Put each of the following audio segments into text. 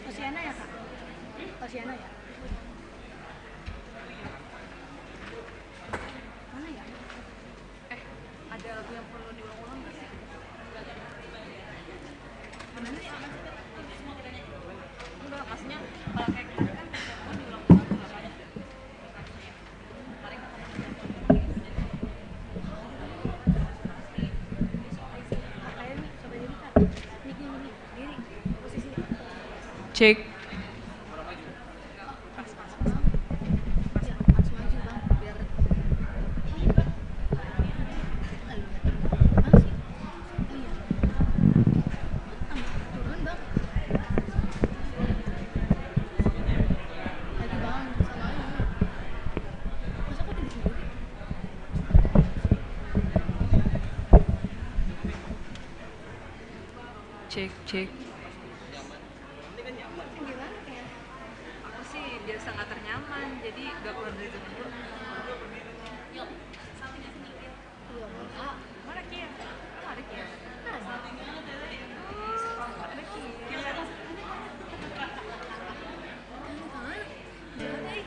Oceana ya kak? Oceana ya? Mana ya? Ada lagu yang perlu diulang-ulang nggak sih? Gimana sih? Enggak, maksudnya kalau kayak kemarin kan mau diulang-ulang nggak apa-apa. Paling Apa ya nih? Coba jadi kak. Ini diri posisi. cek. Ya, harus maju bang biar. Mana sih? Oh iya. Turun bang. Lagi bang sama ini. Masa kok di sini? Cek. Gimana ya? Aku sih biasa nggak ternyaman, jadi gak keluar dari zona dulu. Yuk, sampingnya sedikit. Iya bang. Ah, Mana Kia? Oh, ada Kia. ada. Ada Kia. Kan? Gimana ih?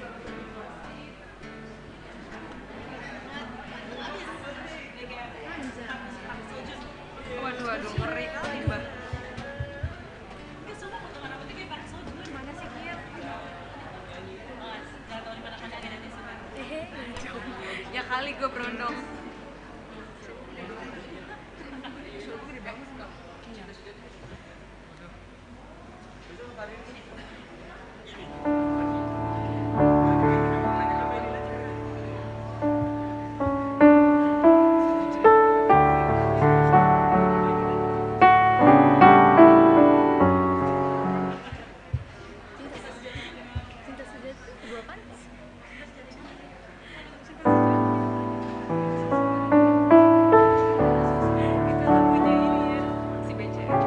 Waduh, ngeri kali mbak. Mana sih Kia? Ya kali gue berondong. Cinta sejati dua panas. Itu lagunya ini ya, si BCL.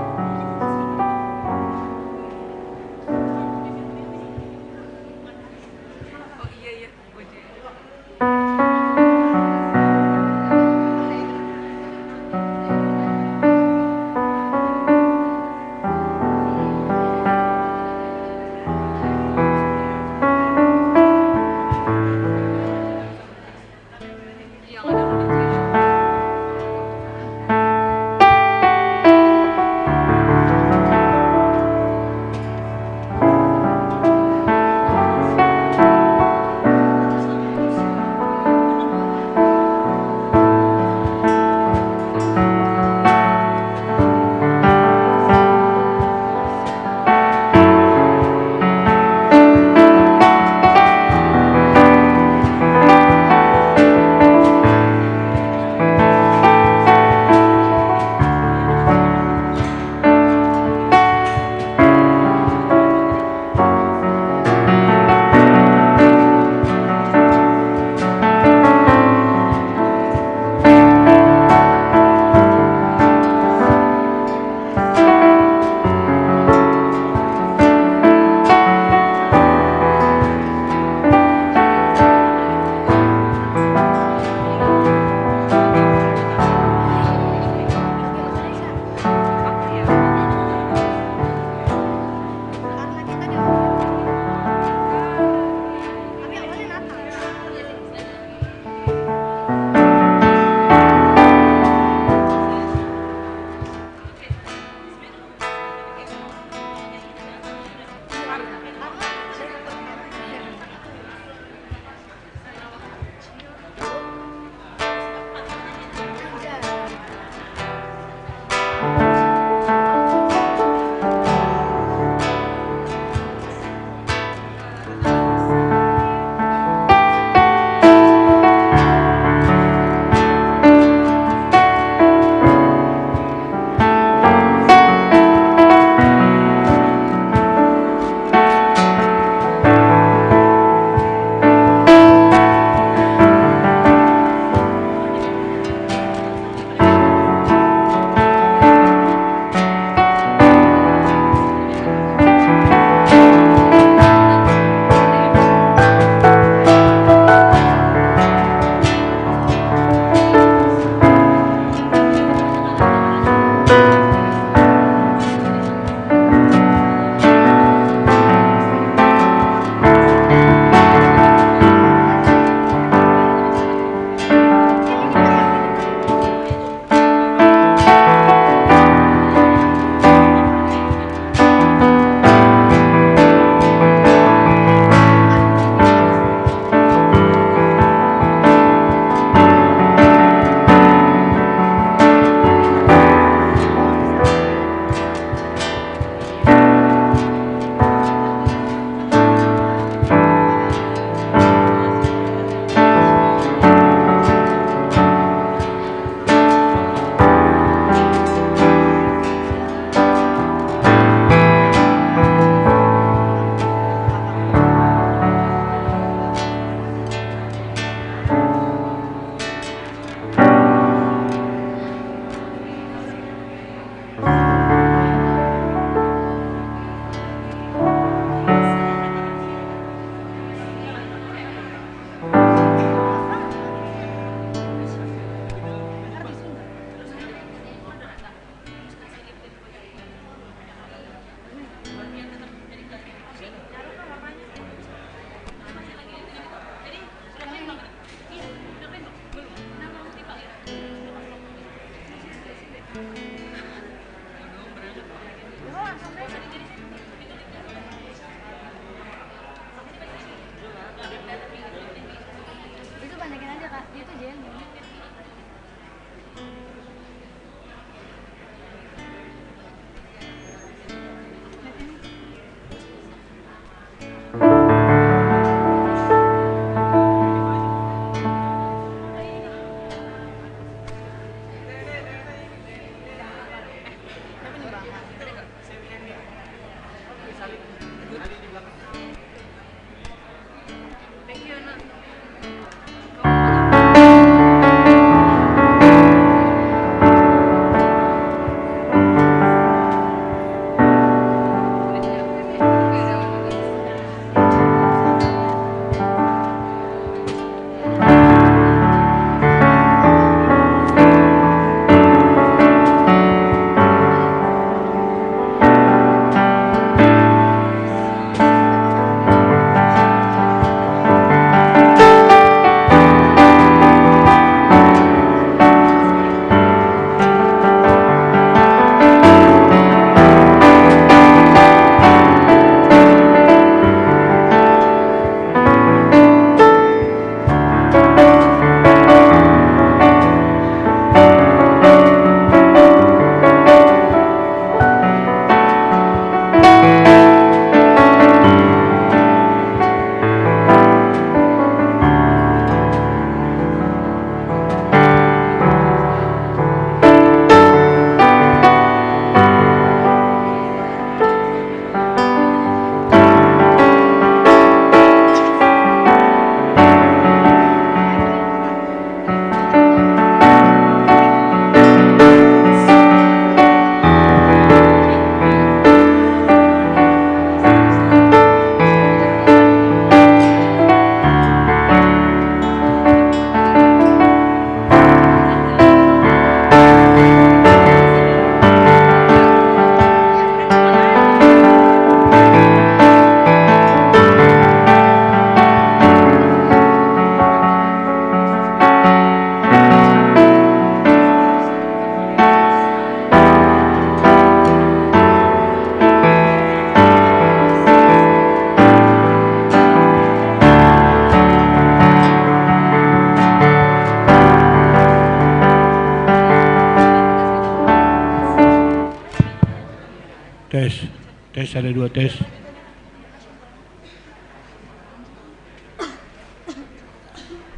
Tes ada 2 tes.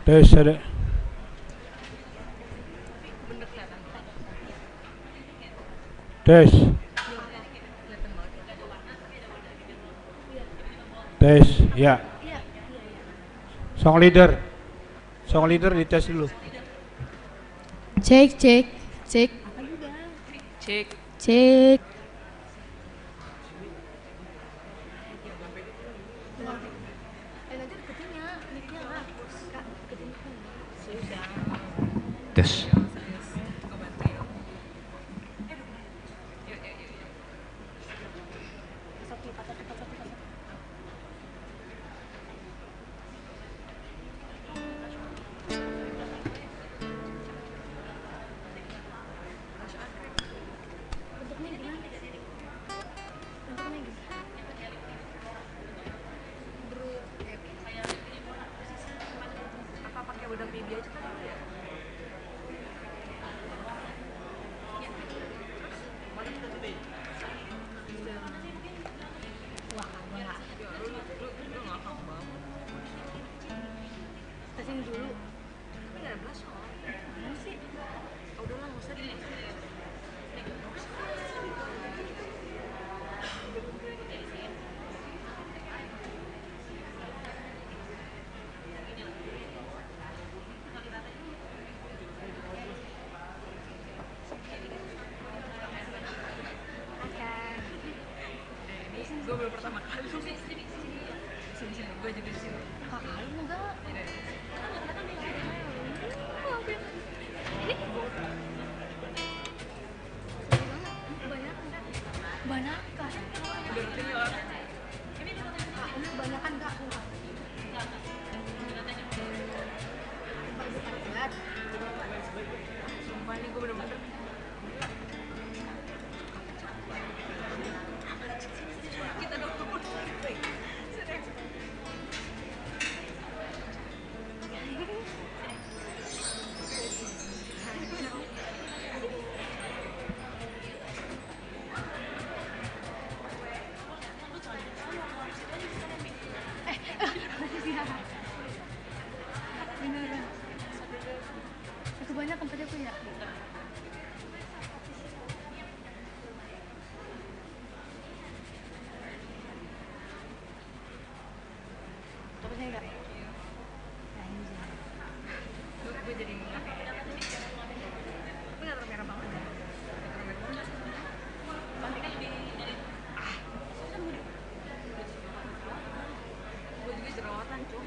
Tes ada. Bener kelihatan. Tes. Kelihatan banget. Tes. Ya. Iya. Song leader. Song leader dites dulu. Cek, cek, cek, Apa juga? Cek. cek. Nanti deketin ya, mic-nya lah. Kak, deketin mic-nya. Sudah. Tes. Serius. Aku bantu yuk. Yuk, yuk, yuk, yuk. Satu, satu, satu, satu, satu. Bentuknya gimana? Bentuknya gimana? Apa pakai udang baby aja kan dulu ya? Wah, kamu nggak. Ya lu ngakak banget. Tesin dulu. Tapi nggak ada blush kok. Mana sih? Oh, udahlah nggak usah deh. Akan. Ini gue baru pertama kali. Sini, gue juga di sini. Kakak lu enggak? Ini. Banyak kak. Udah rutin ya, orang. Kak, ini kebanyakan kak. Berat. Sumpah nih gue bener-bener. Kita dong. Beneran. Kebanyakan tadi aku ya. Terusnya enggak? Nah, ini sih. Gue jadi nggak tapi nggak terlalu merah banget ya. Nggak terlalu merah banget. Pasti kan gue juga jerawatan cuy.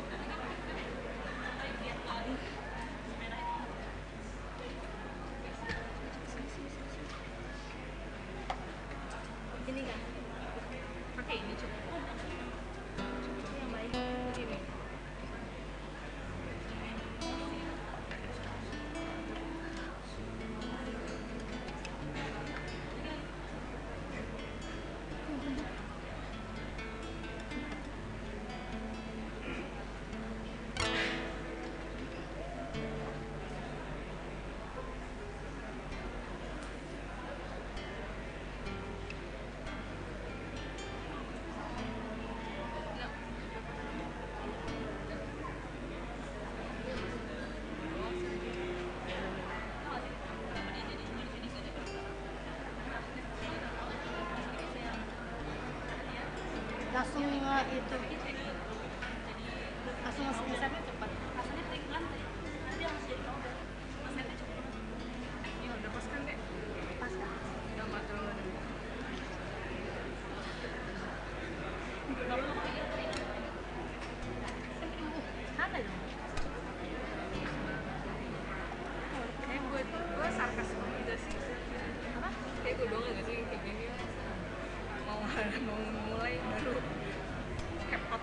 Ini kan. Pakai ini cuy. Yang baik. Ini. Langsung itu. Langsung masuk misalnya cepat. Ya udah pas kan deh. Pas kan? Udah nggak terlalu. Santai dong. Kayak gue sarkas juga sih. Apa? Kayak gue doang gak sih kayak gini. Mau mulai baru kepot.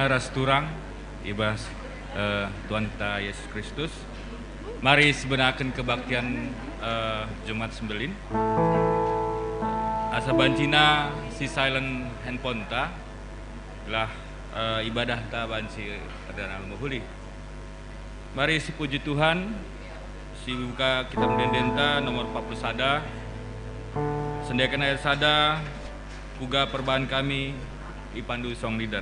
Kamatena rasturang ibas Tuhan ta Yesus Kristus. Mari sebenarkan kebaktian Jumat Sembelin. Asa bancina si silent handphone ta lah ibadah ta banci adalah mahuli. Mari si puji Tuhan, si buka kitab Dendenta nomor 40 sada, sendiakan ayat sada, kuga perbaan kami, ipandu song leader.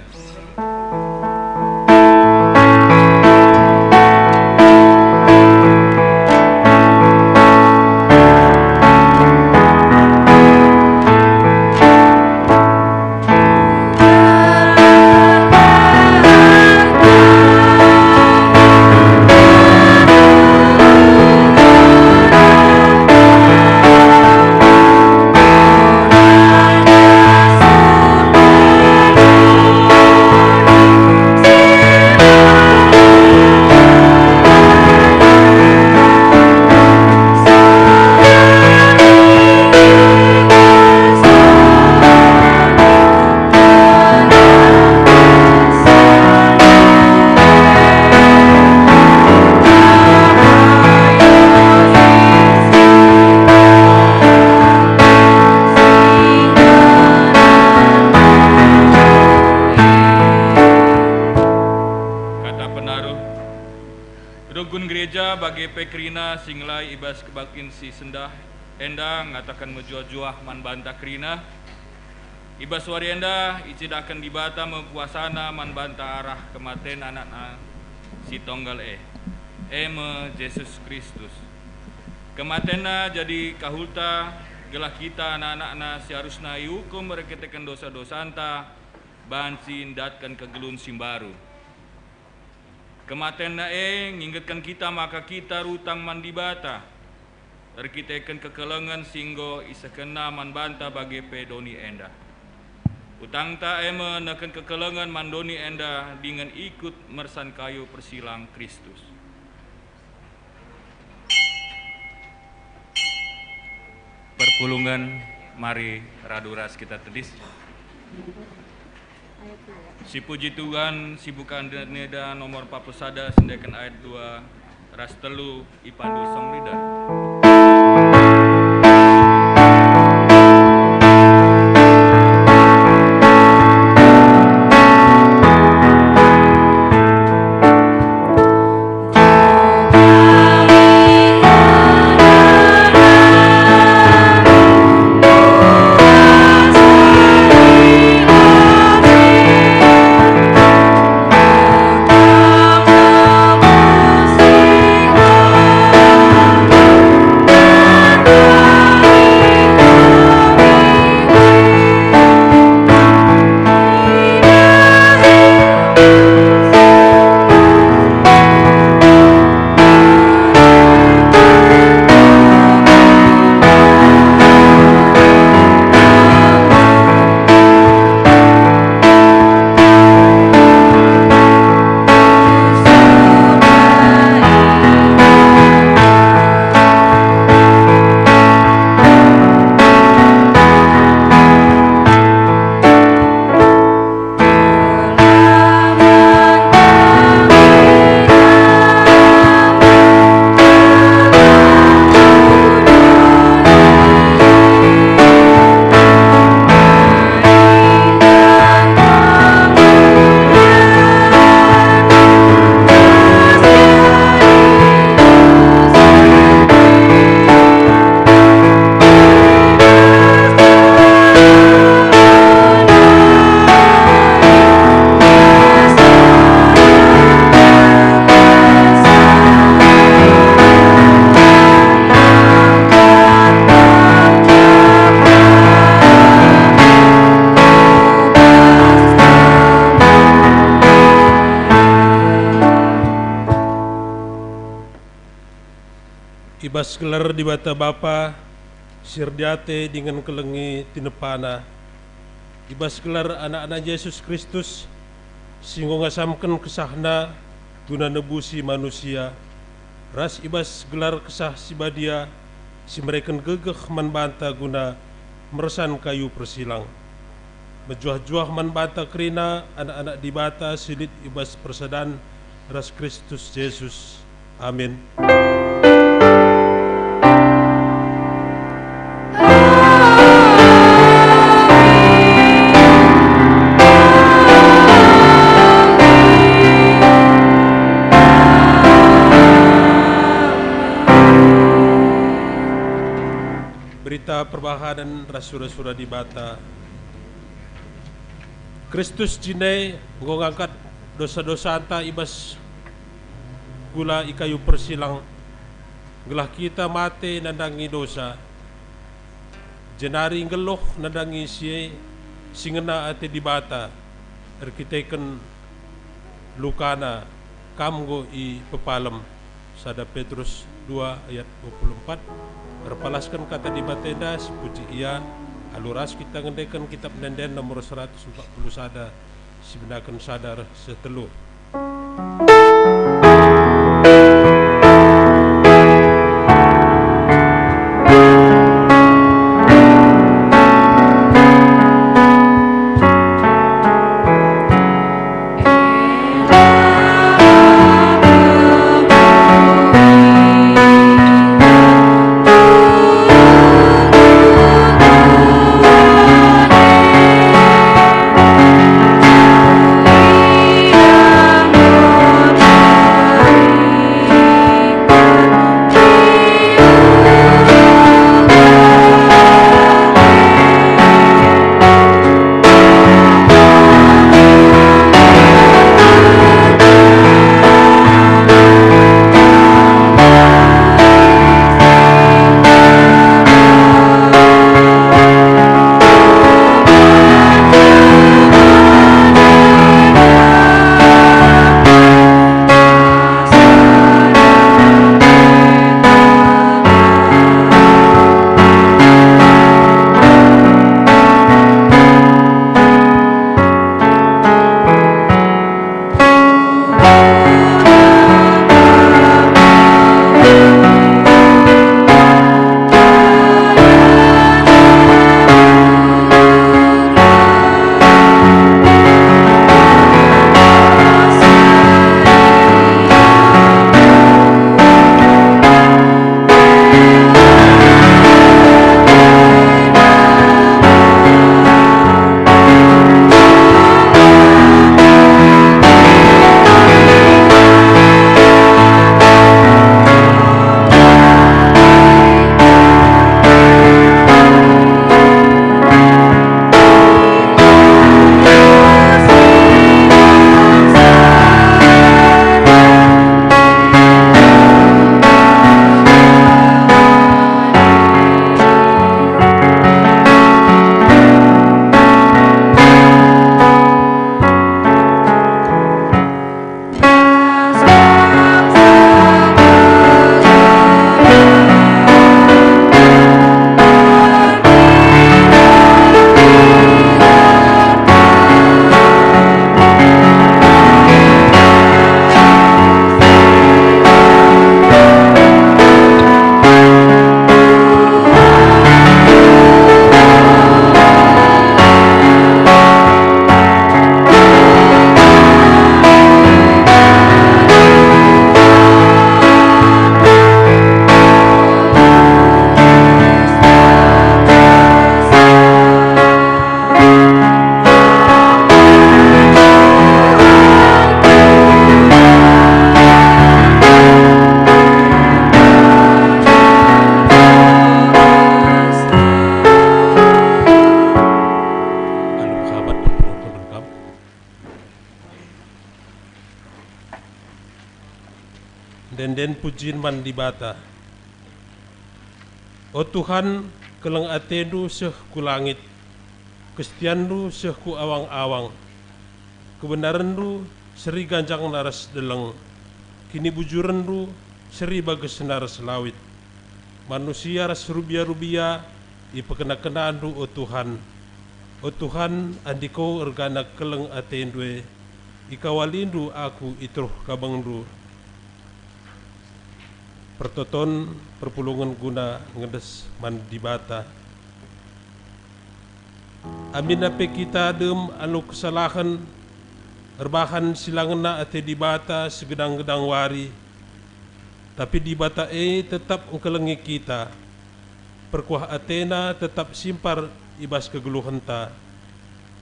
Bagi pekrina singlai ibas kebakin si sendah enda ngatakan menjuah-juah man banta krina ibas wari enda icidakan dibata mekuasana man banta arah kematen anak-anak si tonggal eme Yesus Kristus kematena jadi kahulta gelah kita anak-anak seharusnya hukum mereka tekan dosa-dosa anta bansin datkan kegelun simbaru. Kematian ngingetkan kita maka kita rutang mandibata terkitekan kekelengan singgo isakena man banta bagi pedoni enda utang ta menekan kekelengan mandoni enda dengan ikut mersan kayu persilang Kristus. Perpulungan mari raduras kita tedis. Si puji Tuhan, si bukan neda nomor 40 sada sendakan ayat 2 ras telu ipandu song leader. Ibas gelar di bata Bapa sirdiate dengan kelengi tinepana ibas gelar anak-anak Yesus Kristus singgo ngasamken kesahna guna nebusi manusia ras ibas gelar kesah si badia si mereken gegeh manbanta guna meresan kayu persilang Mejuah-juah man bata kerina anak-anak di bata silit ibas persadan ras Kristus Yesus. Amin. Berita perbahanan rasura-sura di bata. Kristus jinai ngangkat dosa-dosa anta ibas gula ikayu persilang gelah kita mate nandangi dosa jenari ngeloh nandangi siye singena ate di bata erkiteken lukana kamgo i pepalem sada Petrus 2 ayat 24 berpalaskan kata di batenda sepuji ia aluras kita ngendekan kitab nenden nomor 140 sada sebenarkan sadar setelu. Den pujin man di bata. O Tuhan, kelang atendu seh ku langit, kesetiandu seh ku awang-awang, kebenarandu seri ganjang naras deleng, kini bujurandu seri bagus naras lawit, manusia ras rubia-rubia ipekena-kenaandu o Tuhan. O Tuhan, andiko ergana keleng atendue, ikawalindu aku itruh kabangdu. Pertoton perpulungan guna ngedes man di bata. amin ape kita dem anu kesalahan erbahan silangna ate di bata segedang-gedang wari, tapi di bata tetap engkelengi kita, perkuah atena tetap simpar ibas kegeluhenta.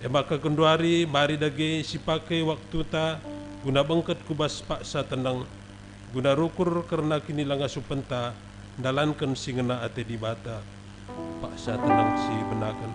Maka kenduari mari dage sipake waktu ta guna bengket kubas paksa tenang, guna rukur karena kini langa supenta dalankan singena ate di bata paksa tenang si benakan.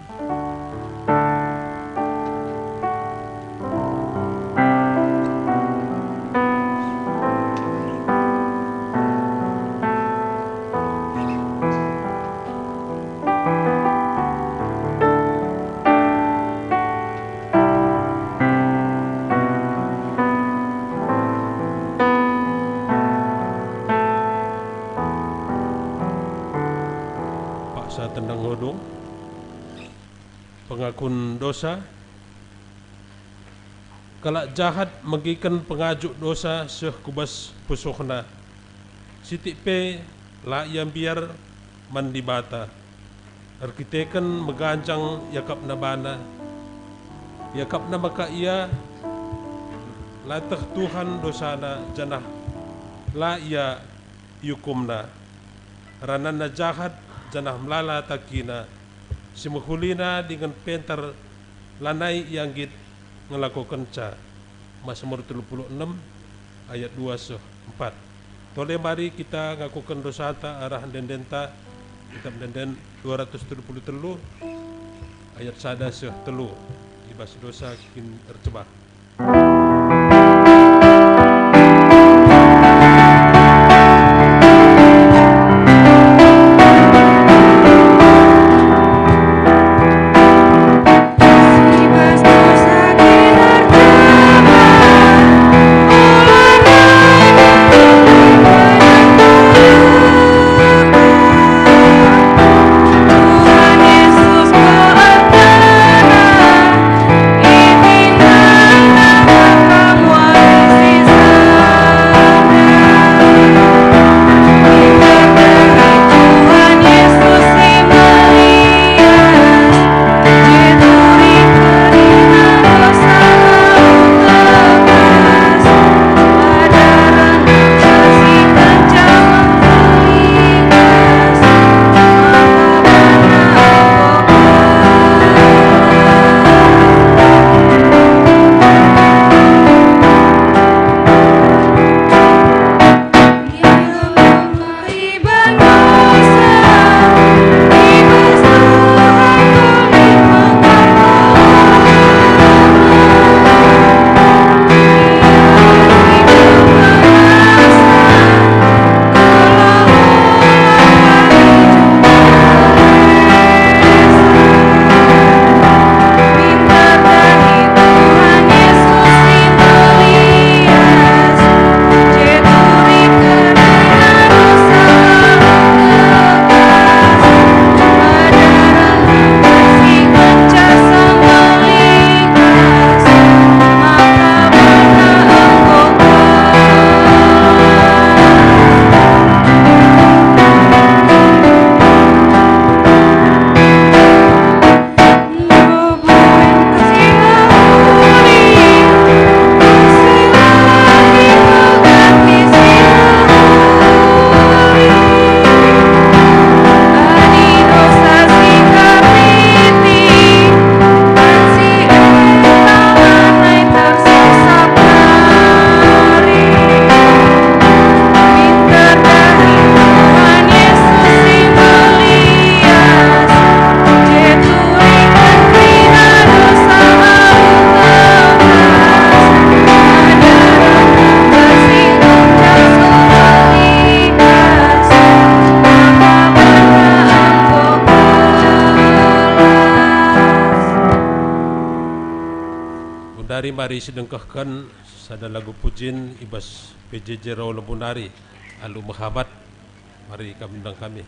Tendang hodong pengakun dosa, kalak jahat megikan pengajuk dosa seh kubas pusuhna, sitik pe la yang biar mandi bata arkiteken megancang yakap nabana yakap na maka ia latah Tuhan dosana janah la ia yukumna ranana jahat janah melala takina simuhulina dengan pentar lanai yang git ngelakukan ca Mazmur 36 ayat 2-4. Tole mari kita ngakukan dosata arah dendenta kitab denden 233 ayat 1-3 ibas dosa kin tercebah. Mari sedengkahkan sada lagu pujin ibas PJJ Raw Lembunari alu mahabat, mari kami undang kami.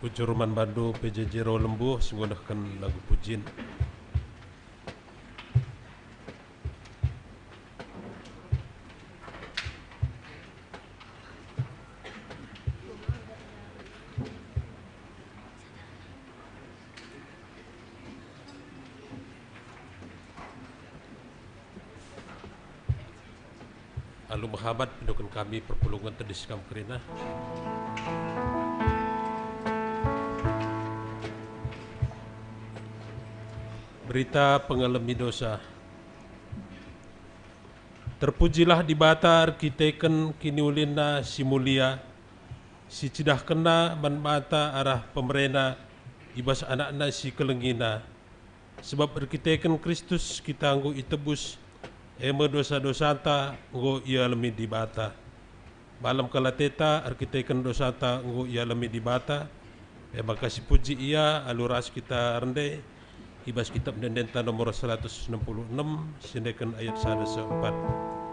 Pujuruman Bandu PJJ Ro Lembu menggunakan lagu Pujin. Alu Muhammad pindukan kami perpulungan Tediskam Kerina. Berita pengalami dosa. Terpujilah di bata arkiteken kini ulina si mulia, si cidah kena manmata arah pemerena, ibas anak-anak si kelengina. Sebab arkiteken Kristus kita anggo itebus, ema dosa-dosata nggo ia lemi di bata. Malam kalateta arkiteken dosata nggo ia lemi di bata. Makasih puji ia aluras kita rendai. Ibas kitab Dendenta nomor 166 sindekan ayat 1 4.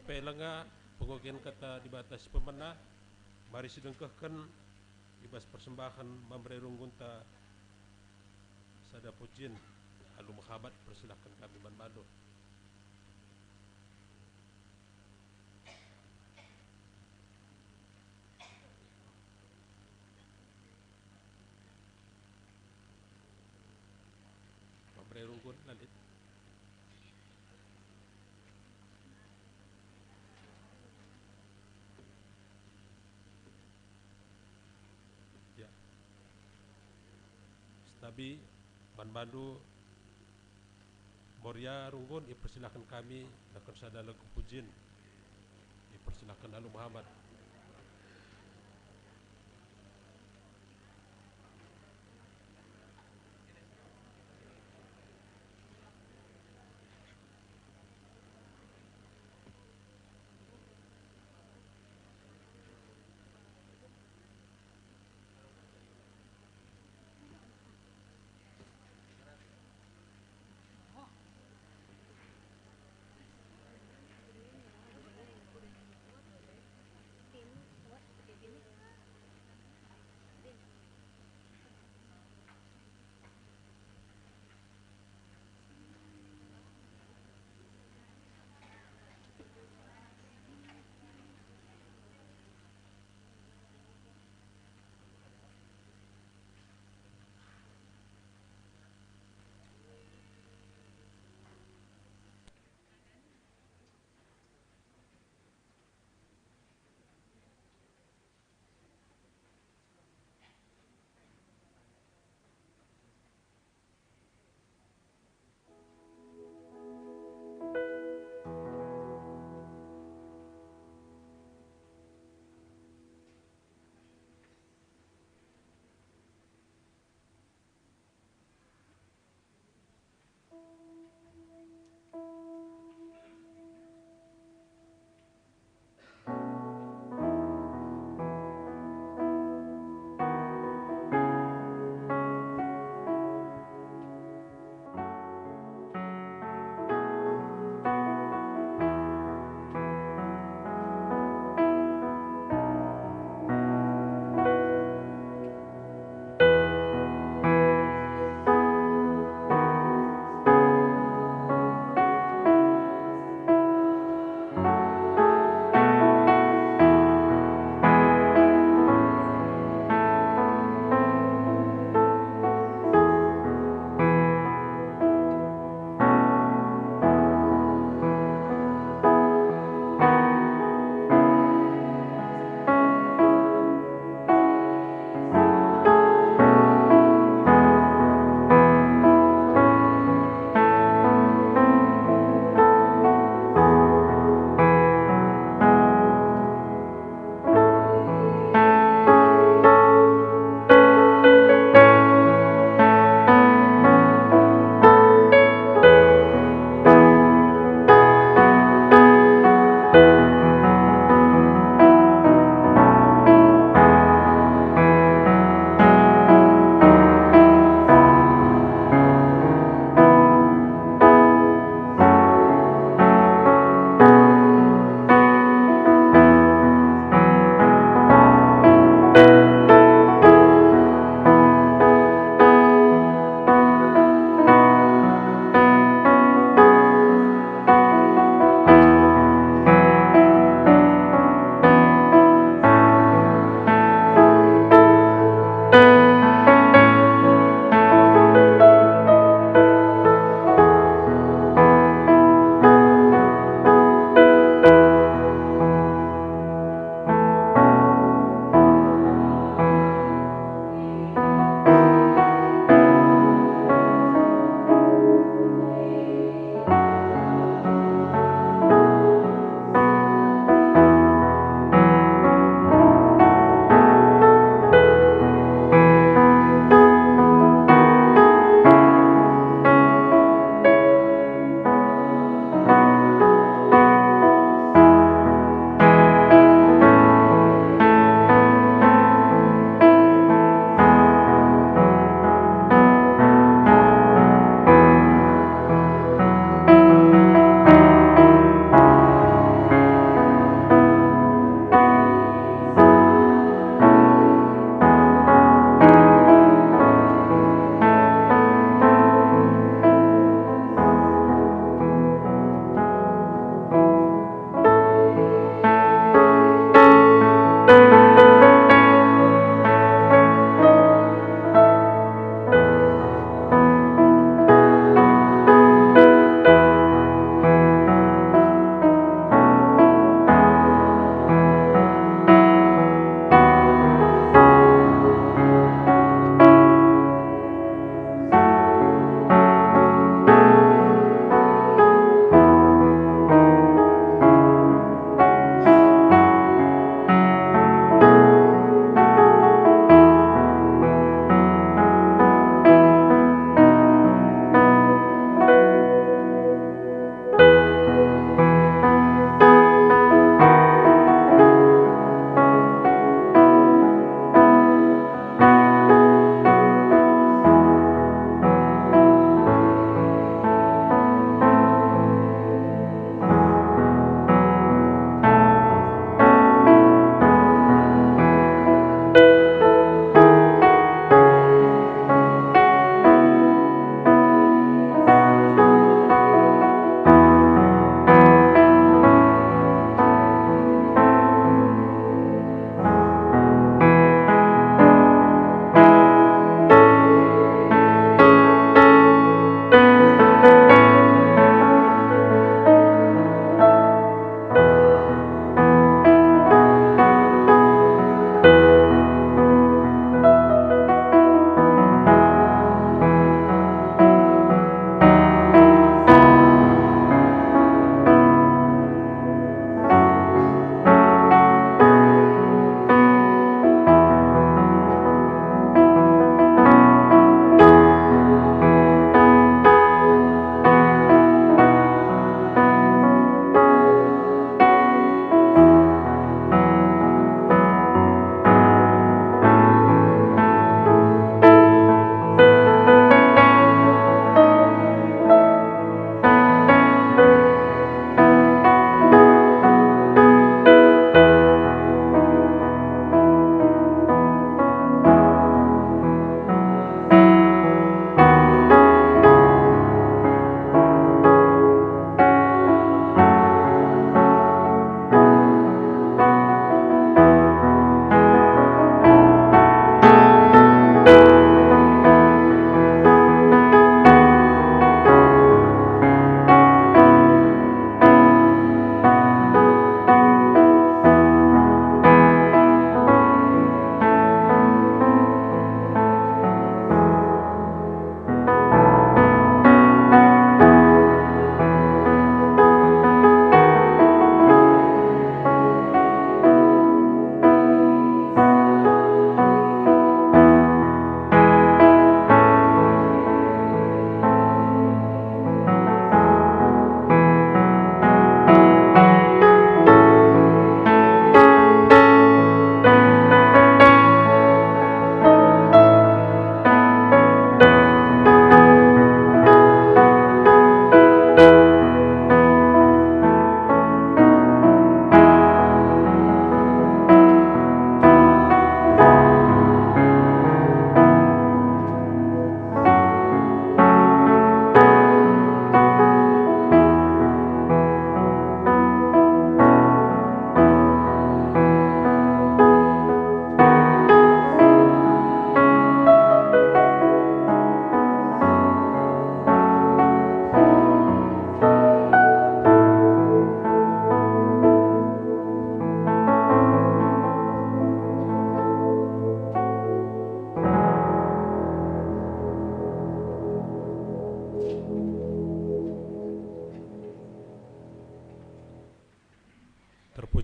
pelanga pengogian kata dibatas pemenah mari sedengkahkan ibas persembahan mamre runggunta sada pujin alu mahabat persilahkan kami manmado. Mamre runggun lalit. Ya. Stabi manmado Moria runggun dipersilahkan kami akan sadala kupujin dipersilahkan Alu Muhammad.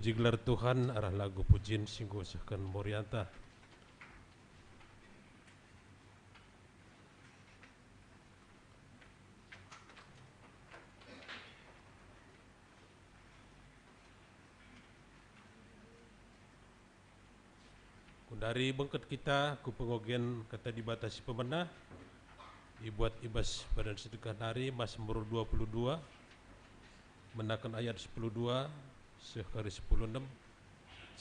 puji gelar Tuhan arah lagu pujian singgo sahkan Morianta. Dari bengket kita ku pengogen kata dibatasi pemenah dibuat ibas badan sedekah hari Mazmur 22 menakan ayat 10.2 sekali 10.6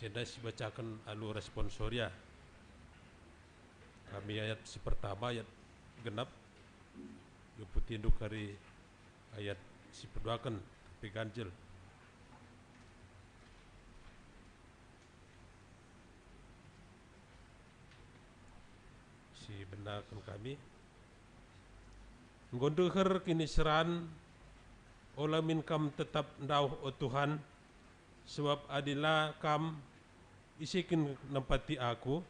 cendai dibacakan alu responsoria kami ayat si pertama ayat genap yuputi induk hari ayat si perduakan tapi ganjil si benarkan kami nggondeher kini seran ola min kam tetap ndauh o Tuhan sebab adilah kam isikin nempati aku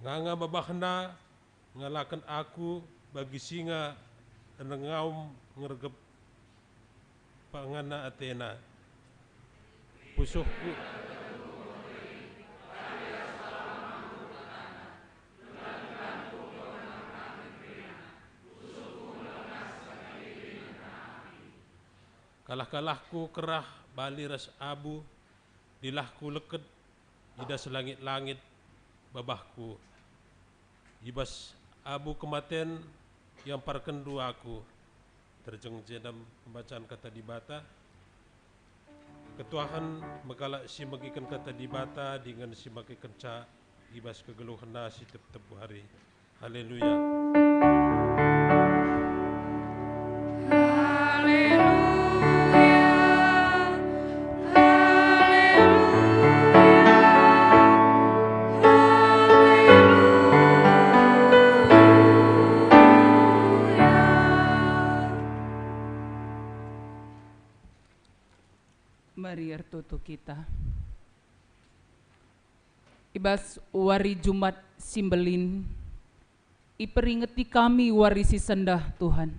nganga babahna ngalakan aku bagi singa nengaum ngergep pangana Athena pusuhku kalah-kalahku kerah bali ras abu dilahku leket ida selangit-langit babahku ibas abu kematian yang parkendu aku terjeng dalam pembacaan kata dibata ketuahan megala si magikan kata dibata dengan si magikan ca ibas kegeluhan nasi tep hari haleluya. Mari ertutu kita. Ibas wari Jumat Simbelin, iperingeti kami warisi sendah Tuhan.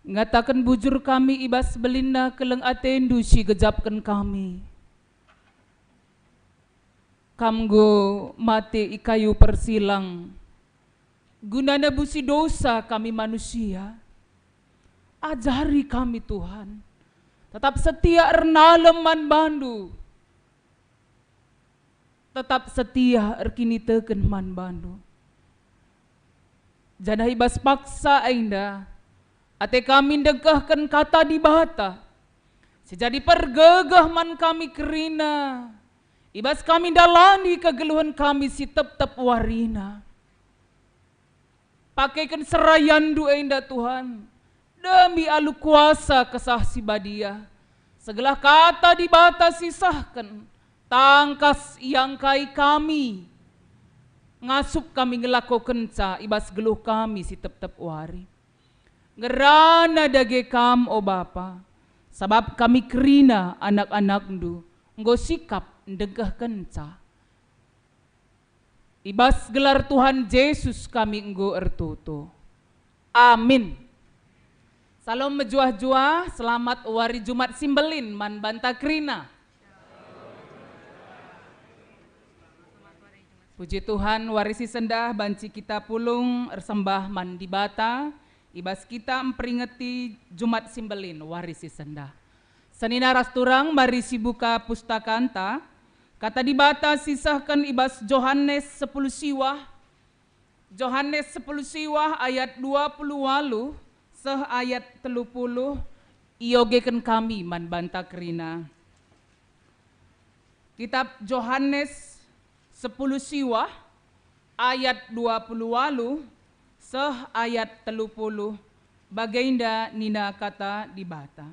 Ngatakan bujur kami ibas belinda keleng atendu si gejapkan kami. Kamgo mate ikayu persilang, gunana busi dosa kami manusia. Ajari kami Tuhan. Tetap setia ernalem man bandu. Tetap setia erkini teken man bandu. Jana ibas paksa ainda. Ate kami degahkan kata dibata. Sejadi pergegah man kami kerina. Ibas kami dalani kegeluhan kami si tep warina. Pakaikan serayandu ainda Tuhan. Demi alu kuasa kesah si badia, segala kata dibatasi sahkan, tangkas yang kai kami, ngasup kami ngelako kenca, ibas geluh kami si tep wari. Ngerana dage kam o Bapa, sabab kami kerina anak-anak ndu, nggo sikap ndegah kenca. Ibas gelar Tuhan Yesus kami nggo ertutu. Amin. Salam mejuah-juah, selamat wari Jumat Simbelin, man banta krina. Puji Tuhan, warisi sendah, banci kita pulung, ersembah man dibata, ibas kita memperingati Jumat Simbelin, warisi sendah. Senina rasturang, mari si buka pustaka anta, kata dibata sisahkan ibas Yohanes 10 siwah, Yohanes 10 siwah ayat 20 seh ayat 30 iyogekan kami man banta kerina. Kitab Yohanes 10 siwah ayat 20 seh ayat 30 bagainda nina kata dibata.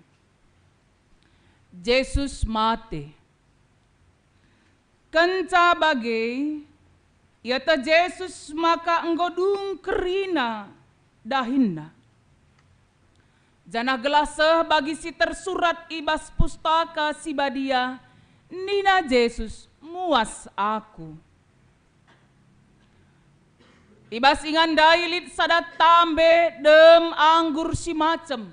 Yesus mate. Kenca bagai yata Yesus maka enggodung kerina dahinna. Jana gelaseh bagi si tersurat ibas pustaka si badia, Nina Yesus muas aku. Ibas ingan dailit sadat tambe dem anggur si macem.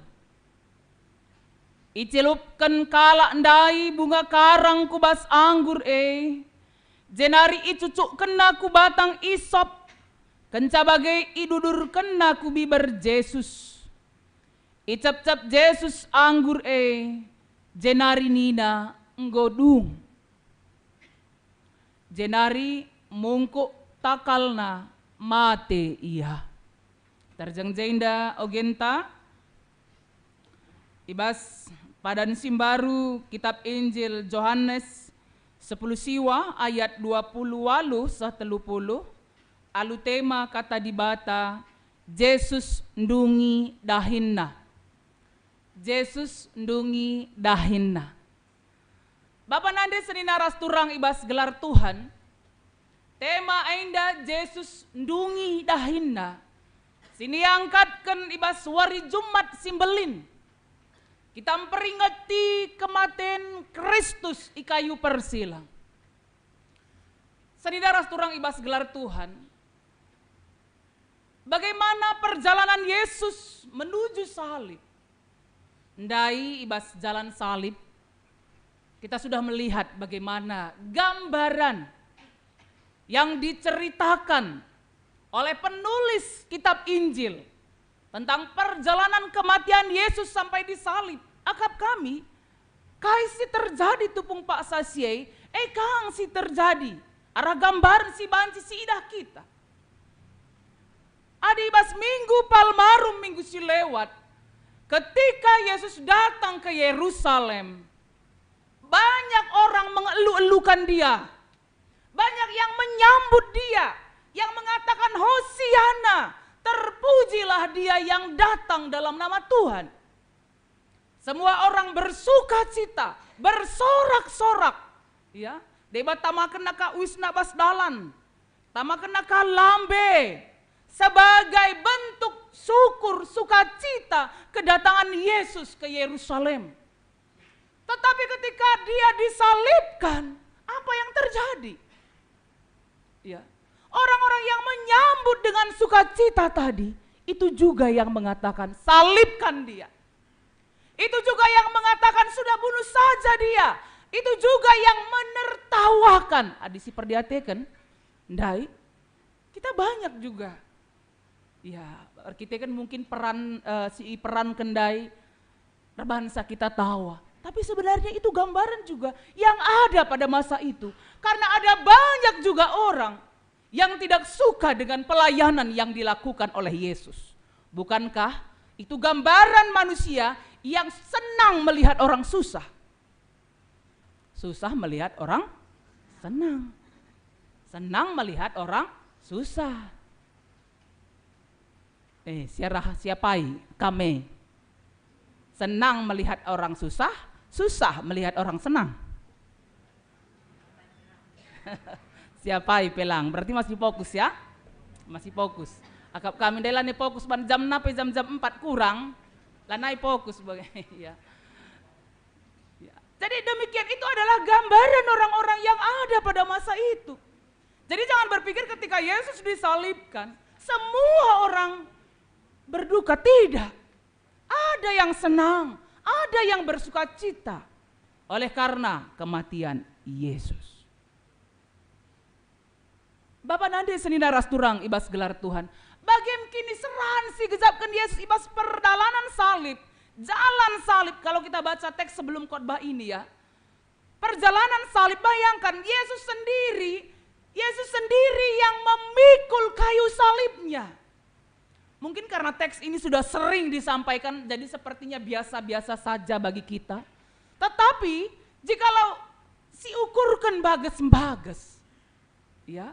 Icilupkan kalak ndai bunga karang kubas anggur Jenari icucuk kena ku batang isop. Kenca bagai idudur kena ku biber Yesus. Icap-cap Yesus anggur Jenari nina nggodung. Jenari mungkuk takalna mate iya. Terjang jenda ogenta. Ibas padan simbaru kitab Injil Yohanes 10 siwa ayat 20 walu satelupuluh. Alu tema kata dibata Yesus ndungi dahinna. Yesus ndungi dahinna. Bapak nande senina rasturang ibas gelar Tuhan. Tema ainda Yesus ndungi dahinna. Sini angkatkan ibas wari Jumat simbelin. Kita memperingati kematian Kristus di kayu persilang. Senina rasturang ibas gelar Tuhan. Bagaimana perjalanan Yesus menuju salib? Ndai ibas jalan salib, kita sudah melihat bagaimana gambaran yang diceritakan oleh penulis kitab Injil tentang perjalanan kematian Yesus sampai disalib. Akap kami, kai si terjadi tupung Pak Sasyai, kang si terjadi, arah gambaran si banci si idah kita. Adibas minggu Palmarum minggu si lewat, ketika Yesus datang ke Yerusalem, banyak orang mengeluh-elukan dia, banyak yang menyambut dia, yang mengatakan Hosiana, terpujilah dia yang datang dalam nama Tuhan. Semua orang bersuka cita, bersorak-sorak, ya. Debat tamakan naka wisna basdalan, tamakan naka lambe, sebagai bentuk syukur sukacita kedatangan Yesus ke Yerusalem. Tetapi ketika dia disalibkan, apa yang terjadi? Ya. Orang-orang yang menyambut dengan sukacita tadi, itu juga yang mengatakan salibkan dia. Itu juga yang mengatakan sudah bunuh saja dia. Itu juga yang menertawakan. Adisi perdiatekan, ndai, kita banyak juga. Ya, kita kan mungkin peran kendai, bangsa kita tawa. Tapi sebenarnya itu gambaran juga yang ada pada masa itu. Karena ada banyak juga orang yang tidak suka dengan pelayanan yang dilakukan oleh Yesus. Bukankah itu gambaran manusia yang senang melihat orang susah? Susah melihat orang senang. Senang melihat orang susah. Siapai kami senang melihat orang susah, susah melihat orang senang. Siapai pelang, berarti masih fokus ya? Masih fokus. Akap kami delane fokus ban jam 6 jam 4 kurang, lanai fokus ya. Jadi demikian itu adalah gambaran orang-orang yang ada pada masa itu. Jadi jangan berpikir ketika Yesus disalibkan, semua orang berduka, tidak. Ada yang senang, ada yang bersuka cita oleh karena kematian Yesus. Bapak nanti senina rasturang ibas gelar Tuhan. Bagaimana kini seran si gejapkan Yesus ibas perdalanan salib, jalan salib. Kalau kita baca teks sebelum khotbah ini ya, perjalanan salib, bayangkan Yesus sendiri yang memikul kayu salibnya. Mungkin karena teks ini sudah sering disampaikan, jadi sepertinya biasa-biasa saja bagi kita. Tetapi, jikalau si ukurkan bages-bages, ya,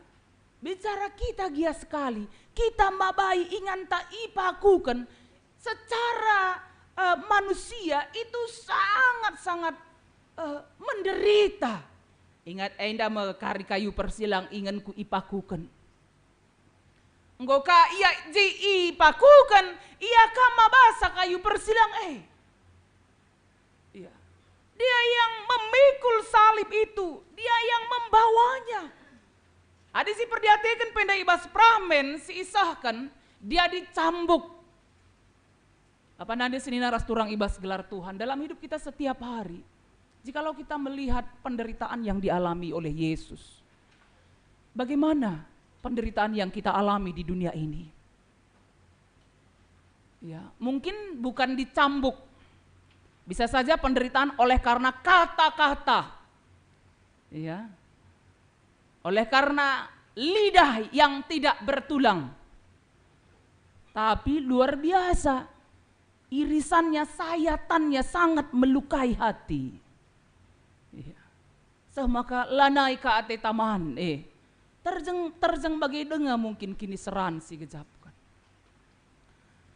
bicara kita gia sekali, kita mabai ingan tak ipakukan, secara manusia itu sangat-sangat menderita. Ingat enda mekari kayu persilang ingan ku ipakukan. Nggoka iya ji ipakukan, iya kama basa kayu persilang iya. Dia yang memikul salib itu, dia yang membawanya. Adi si perdiatekan penda ibas pramen si isahkan dia dicambuk. Apa nanti sini naras turang ibas gelar Tuhan dalam hidup kita setiap hari. Jikalau kita melihat penderitaan yang dialami oleh Yesus, bagaimana penderitaan yang kita alami di dunia ini? Ya, mungkin bukan dicambuk, bisa saja penderitaan oleh karena kata-kata, ya, oleh karena lidah yang tidak bertulang. Tapi luar biasa, irisannya, sayatannya sangat melukai hati. Maka lanai ka ate taman terjeng bagi denga mungkin kini seran si gejapkan.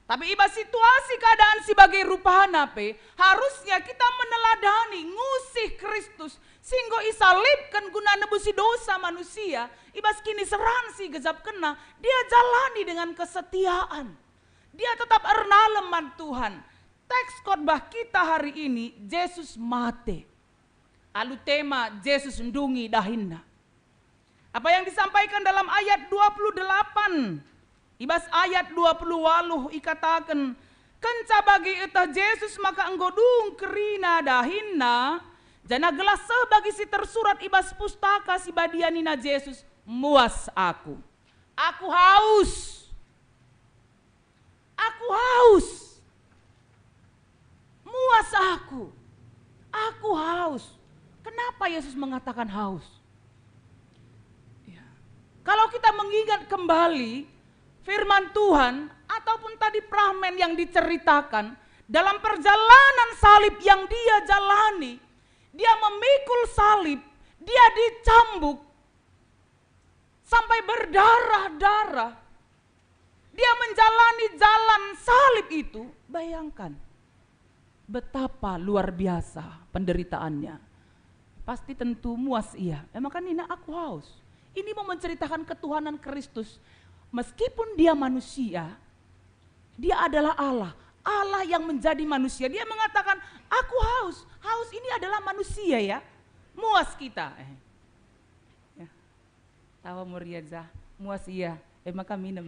Tapi iba situasi keadaan sebagai rupana harusnya kita meneladani ngusih Kristus sehingga isalibkan guna nebusi dosa manusia. Ibas kini seran si gejap kena, dia jalani dengan kesetiaan. Dia tetap ernaleman Tuhan. Teks khotbah kita hari ini, Yesus mate. Alu tema Yesus ndungi dahinna. Apa yang disampaikan dalam ayat 28. Ibas ayat 20 ikatakan, kenca bagi eta Yesus maka enggodung kerina dahinna. Jana gelas sebagi si tersurat ibas pustaka si badianina Yesus, muas aku. Aku haus. Aku haus. Muas aku. Aku haus. Kenapa Yesus mengatakan haus? Ya. Kalau kita mengingat kembali firman Tuhan ataupun tadi pramen yang diceritakan dalam perjalanan salib yang dia jalani, dia memikul salib, dia dicambuk sampai berdarah-darah. Dia menjalani jalan salib itu, bayangkan betapa luar biasa penderitaannya. Pasti tentu muas ia. Emang kan Nina aku haus. Ini mau menceritakan ketuhanan Kristus. Meskipun dia manusia, dia adalah Allah. Allah yang menjadi manusia. Dia mengatakan aku haus. Haus ini adalah manusia ya. Muas kita. Ya. Tawa Muriaza, muas iya. Maka minum.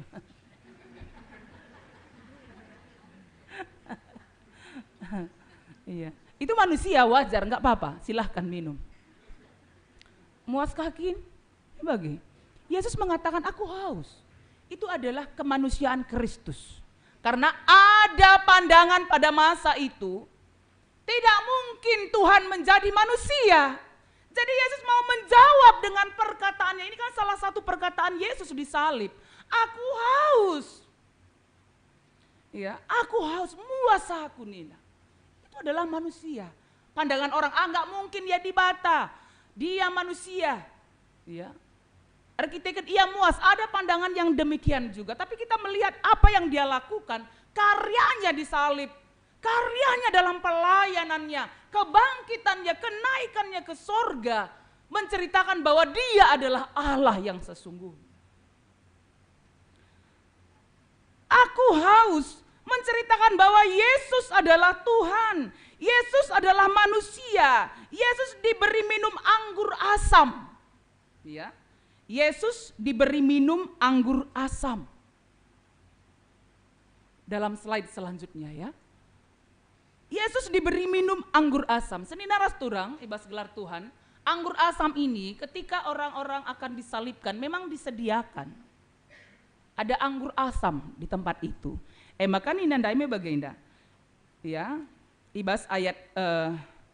Iya. Itu manusia wajar, enggak apa-apa, silahkan minum. Muas kakin, bagi. Yesus mengatakan aku haus. Itu adalah kemanusiaan Kristus. Karena ada pandangan pada masa itu, tidak mungkin Tuhan menjadi manusia. Jadi Yesus mau menjawab dengan perkataannya. Ini kan salah satu perkataan Yesus di salib. Aku haus. Ya, aku haus, muas aku Nina. Adalah manusia. Pandangan orang, nggak mungkin dia dibata. Dia manusia. Ya. Arkitek ia muas, ada pandangan yang demikian juga. Tapi kita melihat apa yang dia lakukan, karyanya disalib, karyanya dalam pelayanannya, kebangkitannya, kenaikannya ke sorga, menceritakan bahwa dia adalah Allah yang sesungguhnya. Aku haus, menceritakan bahwa Yesus adalah Tuhan, Yesus adalah manusia, Yesus diberi minum anggur asam. Ya. Yesus diberi minum anggur asam. Dalam slide selanjutnya ya. Yesus diberi minum anggur asam. Seni naras turang, ibas gelar Tuhan, anggur asam ini ketika orang-orang akan disalibkan memang disediakan. Ada anggur asam di tempat itu. Maka ini nandai bagainda. Ya, ibas ayat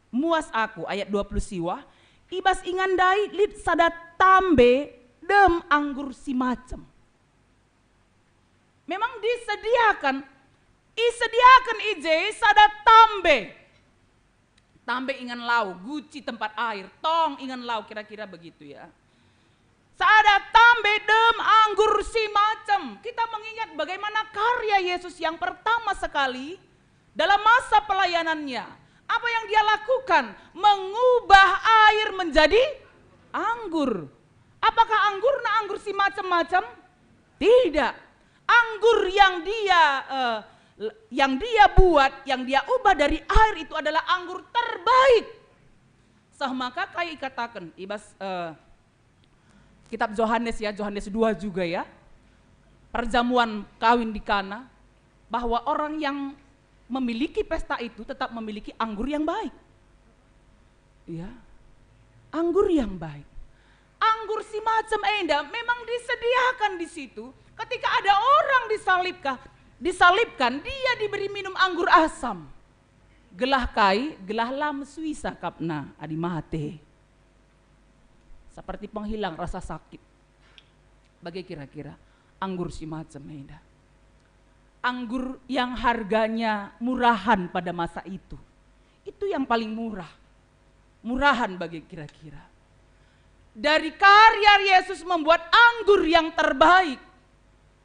muas aku ayat 20 siwa, ibas ingandai lit sadat tambe dem anggur si macem. Memang disediakan ije sadat tambe. Tambe ingan lau, guci tempat air, tong ingan lau kira-kira begitu ya. Sadat tambe dem anggur si macem. Kita mengingat bagaimana karya Yesus yang pertama sekali dalam masa pelayanannya. Apa yang dia lakukan? Mengubah air menjadi anggur. Apakah anggur si macem-macem? Tidak. Anggur yang dia buat, yang dia ubah dari air itu adalah anggur terbaik. Maka kai katakan ibas kitab Yohanes ya, Yohanes 2 juga ya. Perjamuan kawin di Kana, bahwa orang yang memiliki pesta itu tetap memiliki anggur yang baik. Ya. Anggur yang baik. Anggur si macam enda memang disediakan di situ. Ketika ada orang disalibkan, dia diberi minum anggur asam. Gelah kai, gelah lam suisa kapna adi mate. Seperti penghilang rasa sakit. Bagai kira-kira anggur si macam enda. Anggur yang harganya murahan pada masa itu. Itu yang paling murah. Murahan bagi kira-kira. Dari karya Yesus membuat anggur yang terbaik.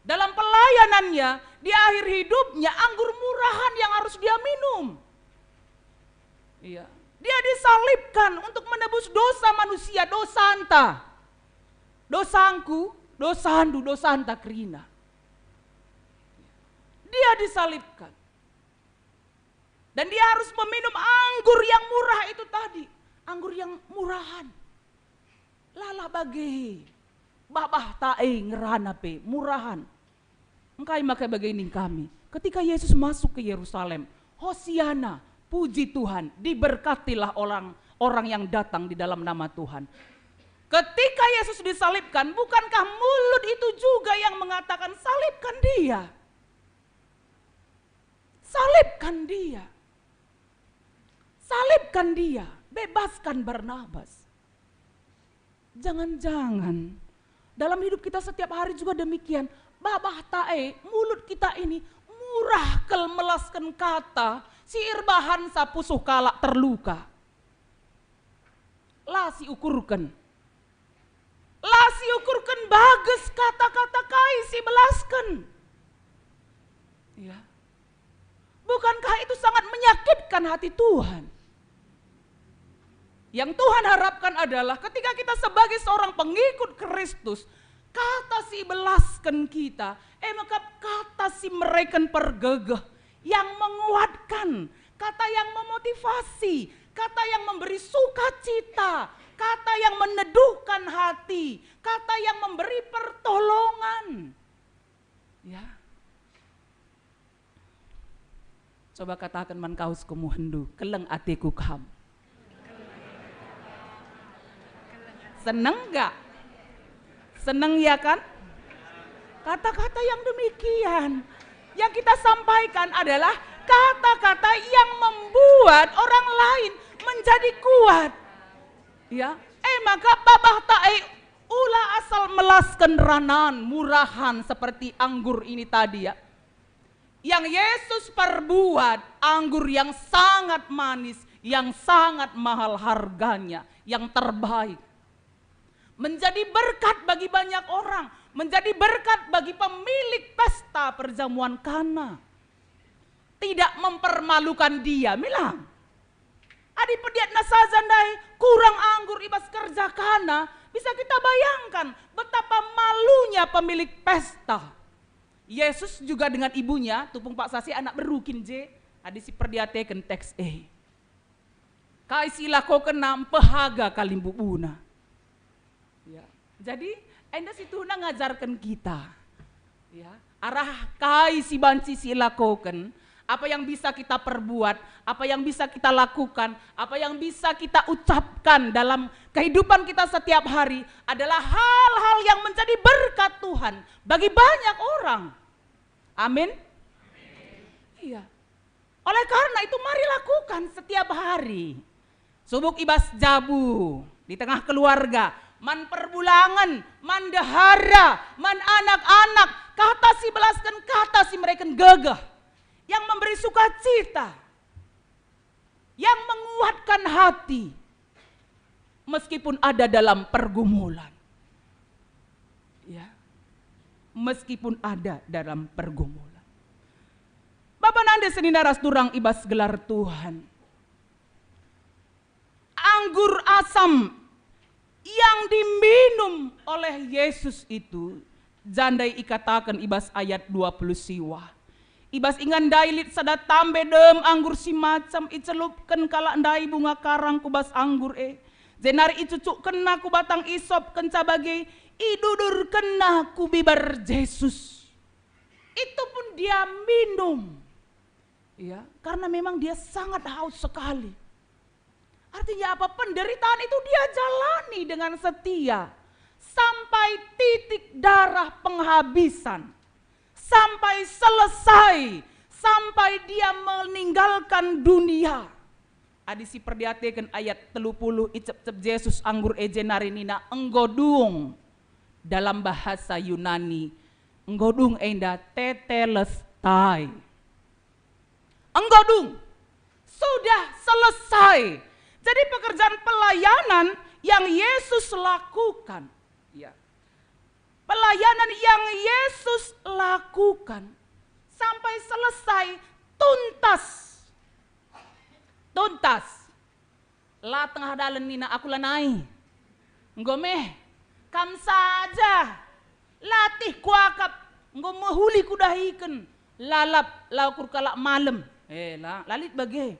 Dalam pelayanannya, di akhir hidupnya anggur murahan yang harus dia minum. Iya. Dia disalibkan untuk menebus dosa manusia, dosa anta. Dosaku, dosandu, dosa anta kerina. Dia disalibkan. Dan dia harus meminum anggur yang murah itu tadi. Anggur yang murahan. Lala bagi. Babah tae ngerana pe, murahan. Engkai makai begini kami. Ketika Yesus masuk ke Yerusalem, Hosiana, puji Tuhan, diberkatilah orang yang datang di dalam nama Tuhan. Ketika Yesus disalibkan, bukankah mulut itu juga yang mengatakan salibkan dia? Salibkan dia. Salibkan dia, bebaskan Barnabas. Jangan-jangan dalam hidup kita setiap hari juga demikian. Babah tae, mulut kita ini murah kel melaskan kata, si irbahan sapusuh kalak terluka. Lasi ukurkan bagus kata-kata kai si belaskan. Ya. Bukankah itu sangat menyakitkan hati Tuhan? Yang Tuhan harapkan adalah ketika kita sebagai seorang pengikut Kristus, kata si belaskan kita, maka kata si mereka pergegeh yang menguatkan, kata yang memotivasi, kata yang memberi sukacita, kata yang meneduhkan hati, kata yang memberi pertolongan. Ya. Coba katakan man kaus kumu hendu, keleng atiku kam. Seneng gak? Seneng ya kan? Kata-kata yang demikian yang kita sampaikan adalah kata-kata yang membuat orang lain menjadi kuat. Ya, maka babah tae ula asal melaskan ranan murahan seperti anggur ini tadi ya. Yang Yesus perbuat anggur yang sangat manis, yang sangat mahal harganya, yang terbaik. Menjadi berkat bagi banyak orang, menjadi berkat bagi pemilik pesta perjamuan Kana. Tidak mempermalukan dia, bilang. Adi pediat nasazandai kurang anggur ibas kerja Kana, bisa kita bayangkan betapa malunya pemilik pesta. Yesus juga dengan ibunya, tupung Pak Sasi anak berukin je, adi si perdiateken teks kai sila ko kenam pehaga kalimbu buna. Ya. Jadi enda situ ngajarkan kita ya, arah kai si banci si lakukan, apa yang bisa kita perbuat, apa yang bisa kita lakukan, apa yang bisa kita ucapkan dalam kehidupan kita setiap hari adalah hal-hal yang menjadi berkat Tuhan bagi banyak orang. Amin. Iya. Oleh karena itu mari lakukan setiap hari. Subuk ibas jabu di tengah keluarga, man perbulangan, man dahara, man anak-anak, kata si belaskan, kata si mereka gegah, yang memberi sukacita, yang menguatkan hati, meskipun ada dalam pergumulan. Ya, meskipun ada dalam pergumulan. Bapak nanda seninaras turang ibas gelar Tuhan. Anggur asam yang diminum oleh Yesus itu, jandai ikatakan ibas ayat 20 siwa. Ibas ingan dailit sadat tambe dem anggur si macam icelupken kala ndai bunga karang kubas anggur Jenari icucuk kena ku batang isop kenca bagai idudur kena kubibar Yesus. Itu pun dia minum. Ya, karena memang dia sangat haus sekali. Artinya apa? Penderitaan itu dia jalani dengan setia. Sampai titik darah penghabisan. Sampai selesai. Sampai dia meninggalkan dunia. Adisi perdiatekan ayat 30 icep-cep Yesus anggur ejenarinina enggodung. Dalam bahasa Yunani. Enggodung enda tetelestai. Enggodung. Sudah selesai. Jadi pekerjaan pelayanan yang Yesus lakukan. Ya. Pelayanan yang Yesus lakukan. Sampai selesai tuntas. Tuntas. La tengah dalan nina aku lanai. Ngomeh. Kam saja. Latih kuakap. Ngomehuli kudahikan. Lalap laukur kalak malam. Lalit bagai.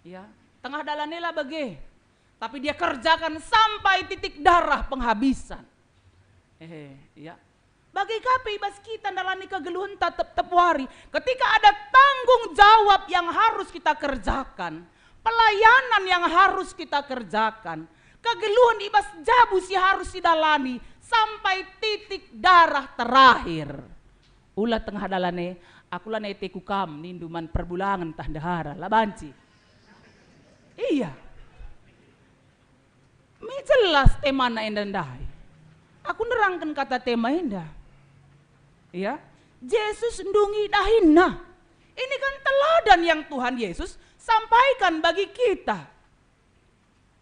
Ya. Tengah dalannya bagai. Tapi dia kerjakan sampai titik darah penghabisan. Ya. Bagi kapi bas kita dalani kegeluhan tetap wari. Ketika ada tanggung jawab yang harus kita kerjakan. Pelayanan yang harus kita kerjakan. Kegeluhan ibas jabu sih harus didalani. Sampai titik darah terakhir. Ulah tengah dalane. Akulah neteku kam ninduman perbulangan tahdahara. Labanci. Iya. Mi jelas tema na endandai. Aku nerangkan kata tema indah. Ya. Yesus ndungi dahina. Ini kan teladan yang Tuhan Yesus sampaikan bagi kita.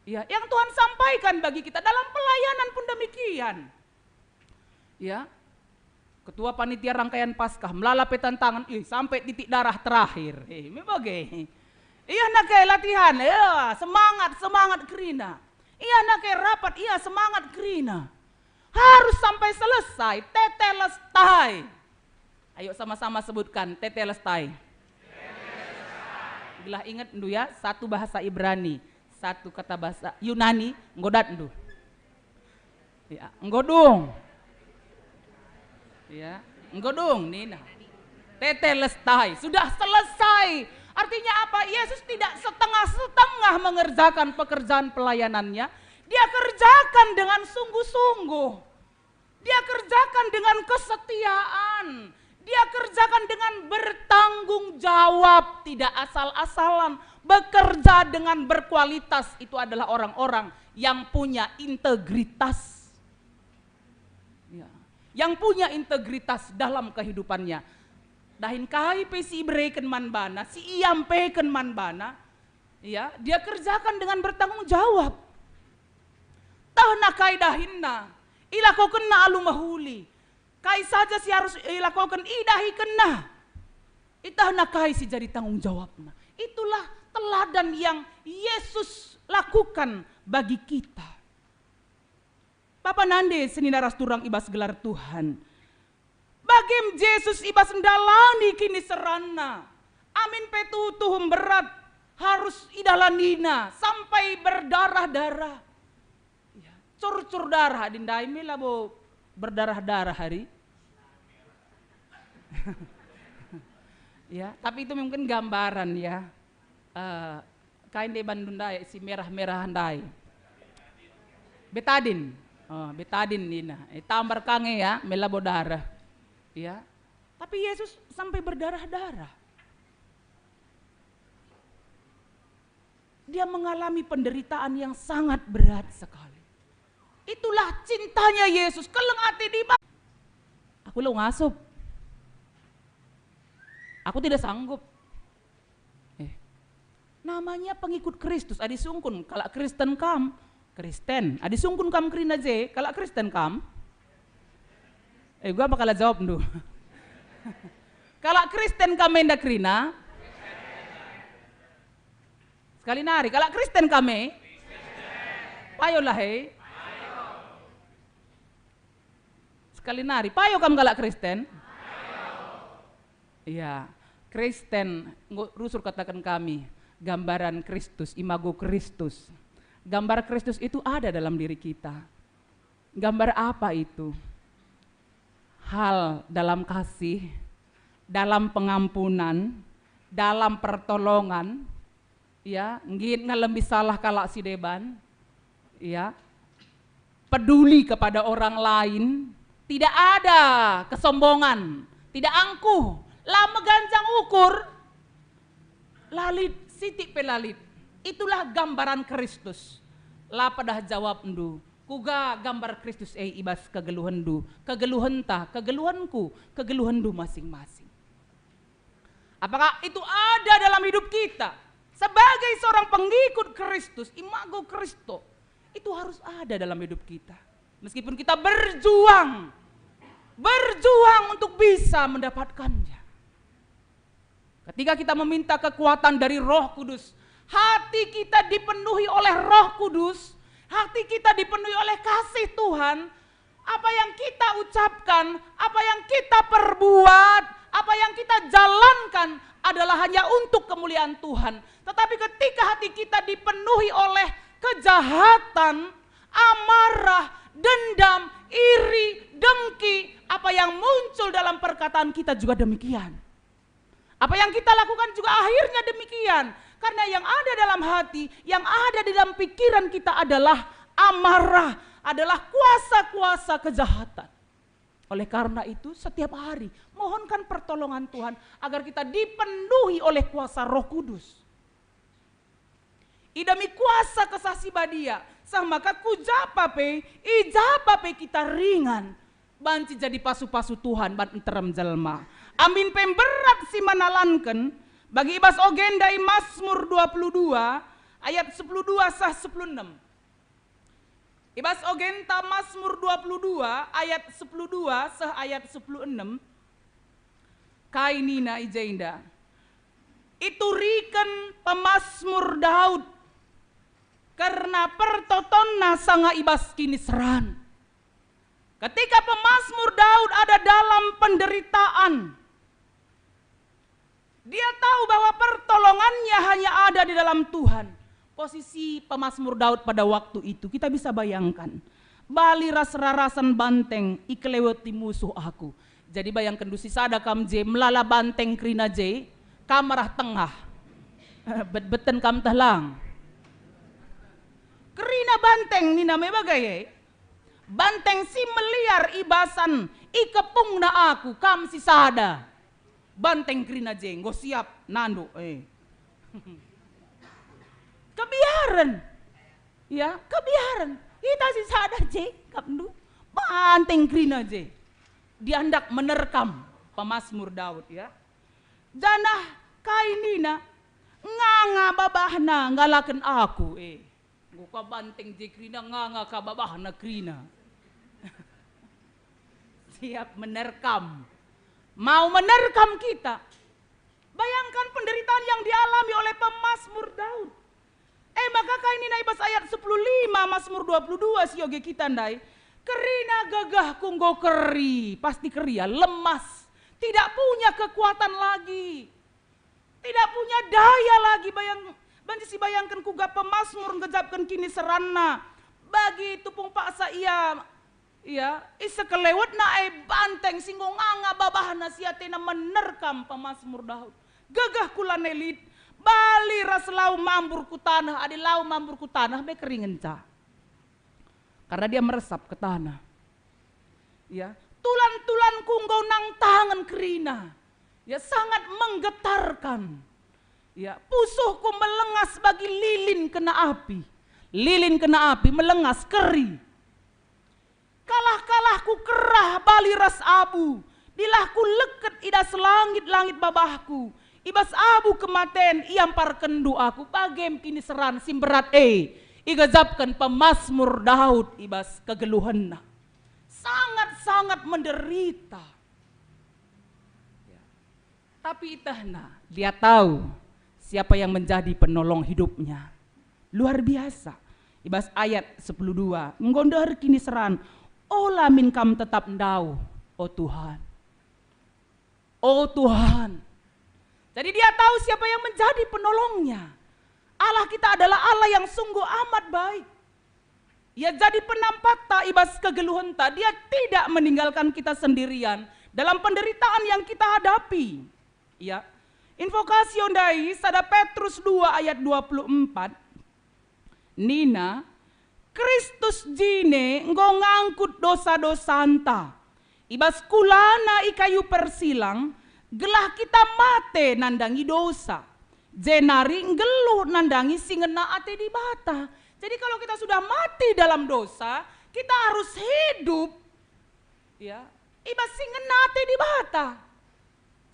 Ya, yang Tuhan sampaikan bagi kita dalam pelayanan pun demikian. Ya. Ketua panitia rangkaian Paskah melalapetan tangan sampai titik darah terakhir. Ini bagai. Iya nak kayak latihan, ya semangat kerina. Iya nak kayak rapat, iya semangat kerina. Harus sampai selesai, tetelestai. Ayo sama-sama sebutkan, tetelestai. Bila ingat ndu ya, satu bahasa Ibrani, satu kata bahasa Yunani, nggodat ndu. Ya, nggodung. Ya, nggodung Nina. Tetelestai, sudah selesai. Artinya apa? Yesus tidak setengah-setengah mengerjakan pekerjaan pelayanannya. Dia kerjakan dengan sungguh-sungguh. Dia kerjakan dengan kesetiaan. Dia kerjakan dengan bertanggung jawab. Tidak asal-asalan. Bekerja dengan berkualitas. Itu adalah orang-orang yang punya integritas. Ya. Yang punya integritas dalam kehidupannya. Dahin kai pe si ibreken man bana, si iam peken man bana, ya dia kerjakan dengan bertanggung jawab. Tah na kai dahinna, ilakoken na alu mahuli, kai saja si harus ilakoken idahi kena, itah na kai si jadi tanggung jawabna. Itulah teladan yang Yesus lakukan bagi kita. Papa nande seninaras turang ibas gelar Tuhan. Bagim Yesus ibas ndalani kini serana. Amin petutuhum berat. Harus idalanina. Sampai berdarah-darah. Ya, cur-cur darah. Dindai mila bo berdarah-darah hari. Ya, tapi itu mungkin gambaran ya. Kain de Bandung dai si merah-merah dai. Betadin. Betadin nina. Tambar kange ya, mila bo darah. Ya, tapi Yesus sampai berdarah-darah. Dia mengalami penderitaan yang sangat berat sekali. Itulah cintanya Yesus. Keleng ati di bawah. Aku lo ngasup. Aku tidak sanggup. Namanya pengikut Kristus. Adi sungkun kalau Kristen kam, Kristen. Adi sungkun kam krina je, kalau Kristen kam. Gua bakal jawab dulu. Kalau Kristen kami ndak krina. Sekali nari. Kalau Kristen kami. Payo lah he. Sekali nari. Payo kam kalau Kristen. Iya. Kristen. Rusur katakan kami. Gambaran Kristus. Imago Kristus. Gambar Kristus itu ada dalam diri kita. Gambar apa itu? Hal dalam kasih, dalam pengampunan, dalam pertolongan, ya, ngin ngalemi salah kalak si deban, ya, peduli kepada orang lain, tidak ada kesombongan, tidak angkuh, lama ganjang ukur, lalit sitik pelalit, itulah gambaran Kristus. La padah jawab ndu, kuga gambar Kristus ibas kegeluhan du, kegeluhan ta, kegeluhanku, kegeluhan du masing-masing. Apakah itu ada dalam hidup kita? Sebagai seorang pengikut Kristus, imago Kristo, itu harus ada dalam hidup kita. Meskipun kita berjuang untuk bisa mendapatkannya. Ketika kita meminta kekuatan dari Roh Kudus, hati kita dipenuhi oleh Roh Kudus, hati kita dipenuhi oleh kasih Tuhan, apa yang kita ucapkan, apa yang kita perbuat, apa yang kita jalankan adalah hanya untuk kemuliaan Tuhan. Tetapi ketika hati kita dipenuhi oleh kejahatan, amarah, dendam, iri, dengki, apa yang muncul dalam perkataan kita juga demikian. Apa yang kita lakukan juga akhirnya demikian. Karena yang ada dalam hati, yang ada di dalam pikiran kita adalah amarah, adalah kuasa-kuasa kejahatan. Oleh karena itu setiap hari mohonkan pertolongan Tuhan agar kita dipenuhi oleh kuasa Roh Kudus. Idami kuasa kesasi badia, sama kaku japape, ijapape kita ringan. Banci jadi pasu-pasu Tuhan, ban enterem jelma. Amin pemberat si manalanken, bagi ibas ogen dari Mazmur 22 ayat 12 sah 16. Ibas ogen ta Mazmur 22 ayat 12 sah ayat 16. Kainina ijainda. Itu riken pemazmur Daud karena pertotonna sanga ibas kini seran. Ketika pemazmur Daud ada dalam penderitaan, dia tahu bahwa pertolongannya hanya ada di dalam Tuhan. Posisi pemazmur Daud pada waktu itu kita bisa bayangkan. Bali ras-rarasan banteng ikelewati musuh aku. Jadi bayangkan dusi sada kam je melala banteng krina je kamarah tengah. Bet-beten kam telang. Krina banteng ni namanya bagai. Banteng si meliar ibasan ikepung na aku kam si sada. Banteng krina jeng, go siap nando kebiaran, ya kebiaran. Kita si sada jeng, kapnu banteng krina jeng. Diandak menerkam pemazmur Daud ya. Janah kainina nganga babahna ngalaken aku Guka banteng je krina nganga ka babahna krina. Siap menerkam. Mau menerkam kita. Bayangkan penderitaan yang dialami oleh pemazmur Daud. Maka kaini naibas ayat 15 Mazmur 22 si yoge kita ndai. Kerina gagah kunggo keri, pasti keri ya, lemas. Tidak punya kekuatan lagi. Tidak punya daya lagi. Banci bayangkan kuga pemazmur ngejapkan kini serana. Bagi tupung paksa ia isa kelewat na banteng singgung anga babahna siatena menerkam pemazmur Daud. Gagah kula nelit, bali ras lau mambur ku tanah, adi lau mambur ku tanah be keringen ca. Karena dia meresap ke tanah. Ya, tulan-tulan kunggau nang tangan kerina. Ya, sangat menggetarkan. Ya, pusuhku melengas bagi lilin kena api. Lilin kena api melengas keri. Kalah-kalahku kerah bali ras abu, dilahku leket ida selangit-langit babahku, ibas abu kematen iampar kendu aku, bagem kini seran simberat igazapkan pemazmur Daud ibas kegeluhanna. Sangat-sangat menderita. Ya. Tapi itahna, dia tahu siapa yang menjadi penolong hidupnya. Luar biasa. Ibas ayat 12, menggondor kini seran, olah min kam tetap ndau, oh Tuhan. Oh Tuhan. Jadi dia tahu siapa yang menjadi penolongnya. Allah kita adalah Allah yang sungguh amat baik. ia jadi penampat ta ibas kegeluhan ta, dia tidak meninggalkan kita sendirian dalam penderitaan yang kita hadapi. Ya. Invokasi ondai sada Petrus 2 ayat 24. Nina, Kristus jine ngangkut dosa-dosa anta. Ibas kulana ikayu persilang, gelah kita mate nandangi dosa. Jenari ngeluh nandangi singena ate di bata. Jadi kalau kita sudah mati dalam dosa, kita harus hidup. Ya, ibas singena ate di bata.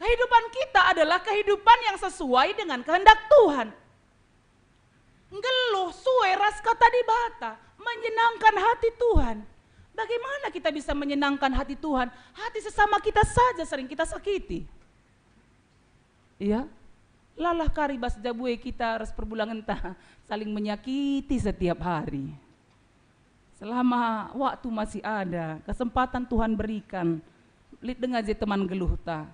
Kehidupan kita adalah kehidupan yang sesuai dengan kehendak Tuhan. Ngeluh sueras kata di bata, menyenangkan hati Tuhan. Bagaimana kita bisa menyenangkan hati Tuhan? Hati sesama kita saja sering kita sakiti. Iya, lalah karibas jabue kita ras perbulangan ta saling menyakiti setiap hari. Selama waktu masih ada, kesempatan Tuhan berikan, lid dengar je teman geluh ta.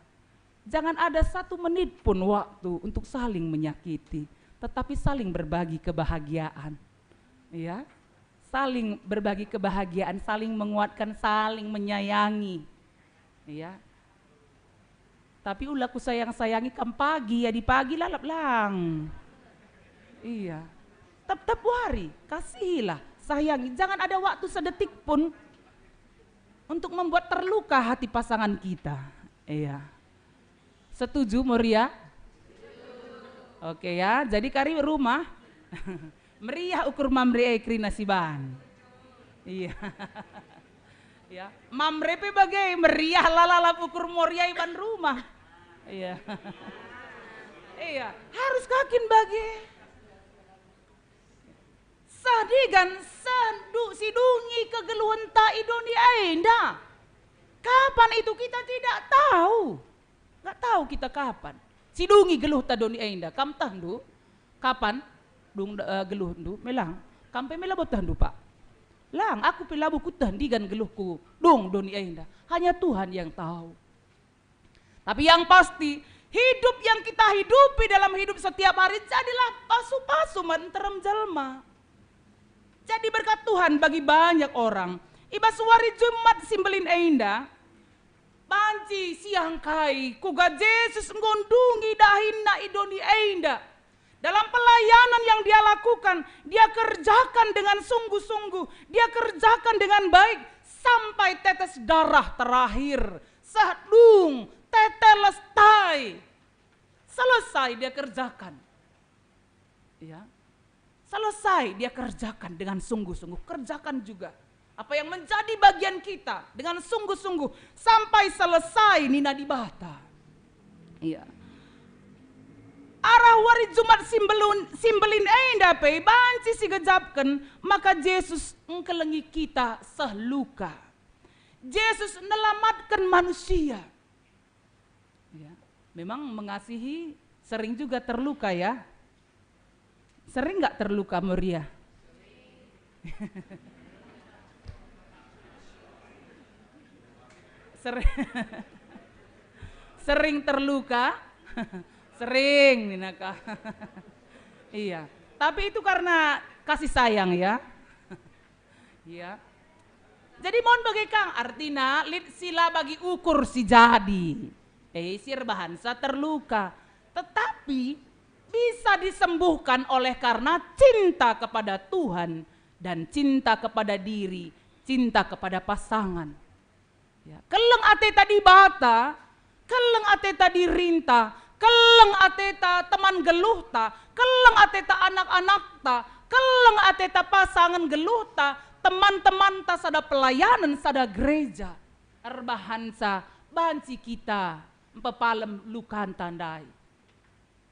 Jangan ada 1 menit pun waktu untuk saling menyakiti, tetapi saling berbagi kebahagiaan. Ya, saling berbagi kebahagiaan, saling menguatkan, saling menyayangi. Ya. Tapi ulah ku sayang-sayangi kam pagi, ya di pagi lalap lang. Iya. Tetap wari, kasihilah, sayangi. Jangan ada waktu sedetik pun untuk membuat terluka hati pasangan kita. Iya. Setuju Moria? Oke ya, jadi kari rumah meriah ukur mamre ekri nasiban. Iya. Ya, mamre pe bagai meriah lalalap ukur Moria iban rumah. Iya. Iya, harus kakin bagai. Sadigan sidungi kegeluhan ta idoni ainda. Kapan itu kita tidak tahu. Gak tahu kita kapan. Sidungi geluh ta doni ainda. Kam tahndu kapan dung geluh ndu melang. Kampe mela botahndu Pak. Lang aku pelabu kutan digan geluhku dong doni ainda. Hanya Tuhan yang tahu. Tapi yang pasti hidup yang kita hidupi dalam hidup setiap hari jadilah pasu-pasu menterem jelma. Jadi berkat Tuhan bagi banyak orang. Ibas wari Jumat simbelin ainda. Banci siang kai, kuga Yesus ngondungi dahinna idoni ainda. Dalam pelayanan yang dia lakukan, dia kerjakan dengan sungguh-sungguh, dia kerjakan dengan baik sampai tetes darah terakhir. Sadung, teteles tai. Selesai dia kerjakan. Ya. Selesai dia kerjakan dengan sungguh-sungguh, kerjakan juga. Apa yang menjadi bagian kita dengan sungguh-sungguh sampai selesai nina di bata. Iya. Arah wari Jumat simbelin ainda pe banci si gejapkan maka Yesus engkelengi kita sehluka. Yesus nelamatkan manusia. Ya. Memang mengasihi sering juga terluka ya. Sering nggak terluka Maria? Sering terluka, sering Ninaka. Iya, tapi itu karena kasih sayang ya. Iya. Jadi mohon bagi Kang artinya lid sila bagi ukur si jadi. Sir bahansa terluka, tetapi bisa disembuhkan oleh karena cinta kepada Tuhan dan cinta kepada diri, cinta kepada pasangan. Ya, keleng ateta di bata, keleng ateta di rinta, keleng ateta teman geluh ta, keleng ateta anak-anak ta, keleng ateta pasangan geluh ta, teman-teman ta sada pelayanan sada gereja, erbahansa banci kita empepalem lukaan tandai.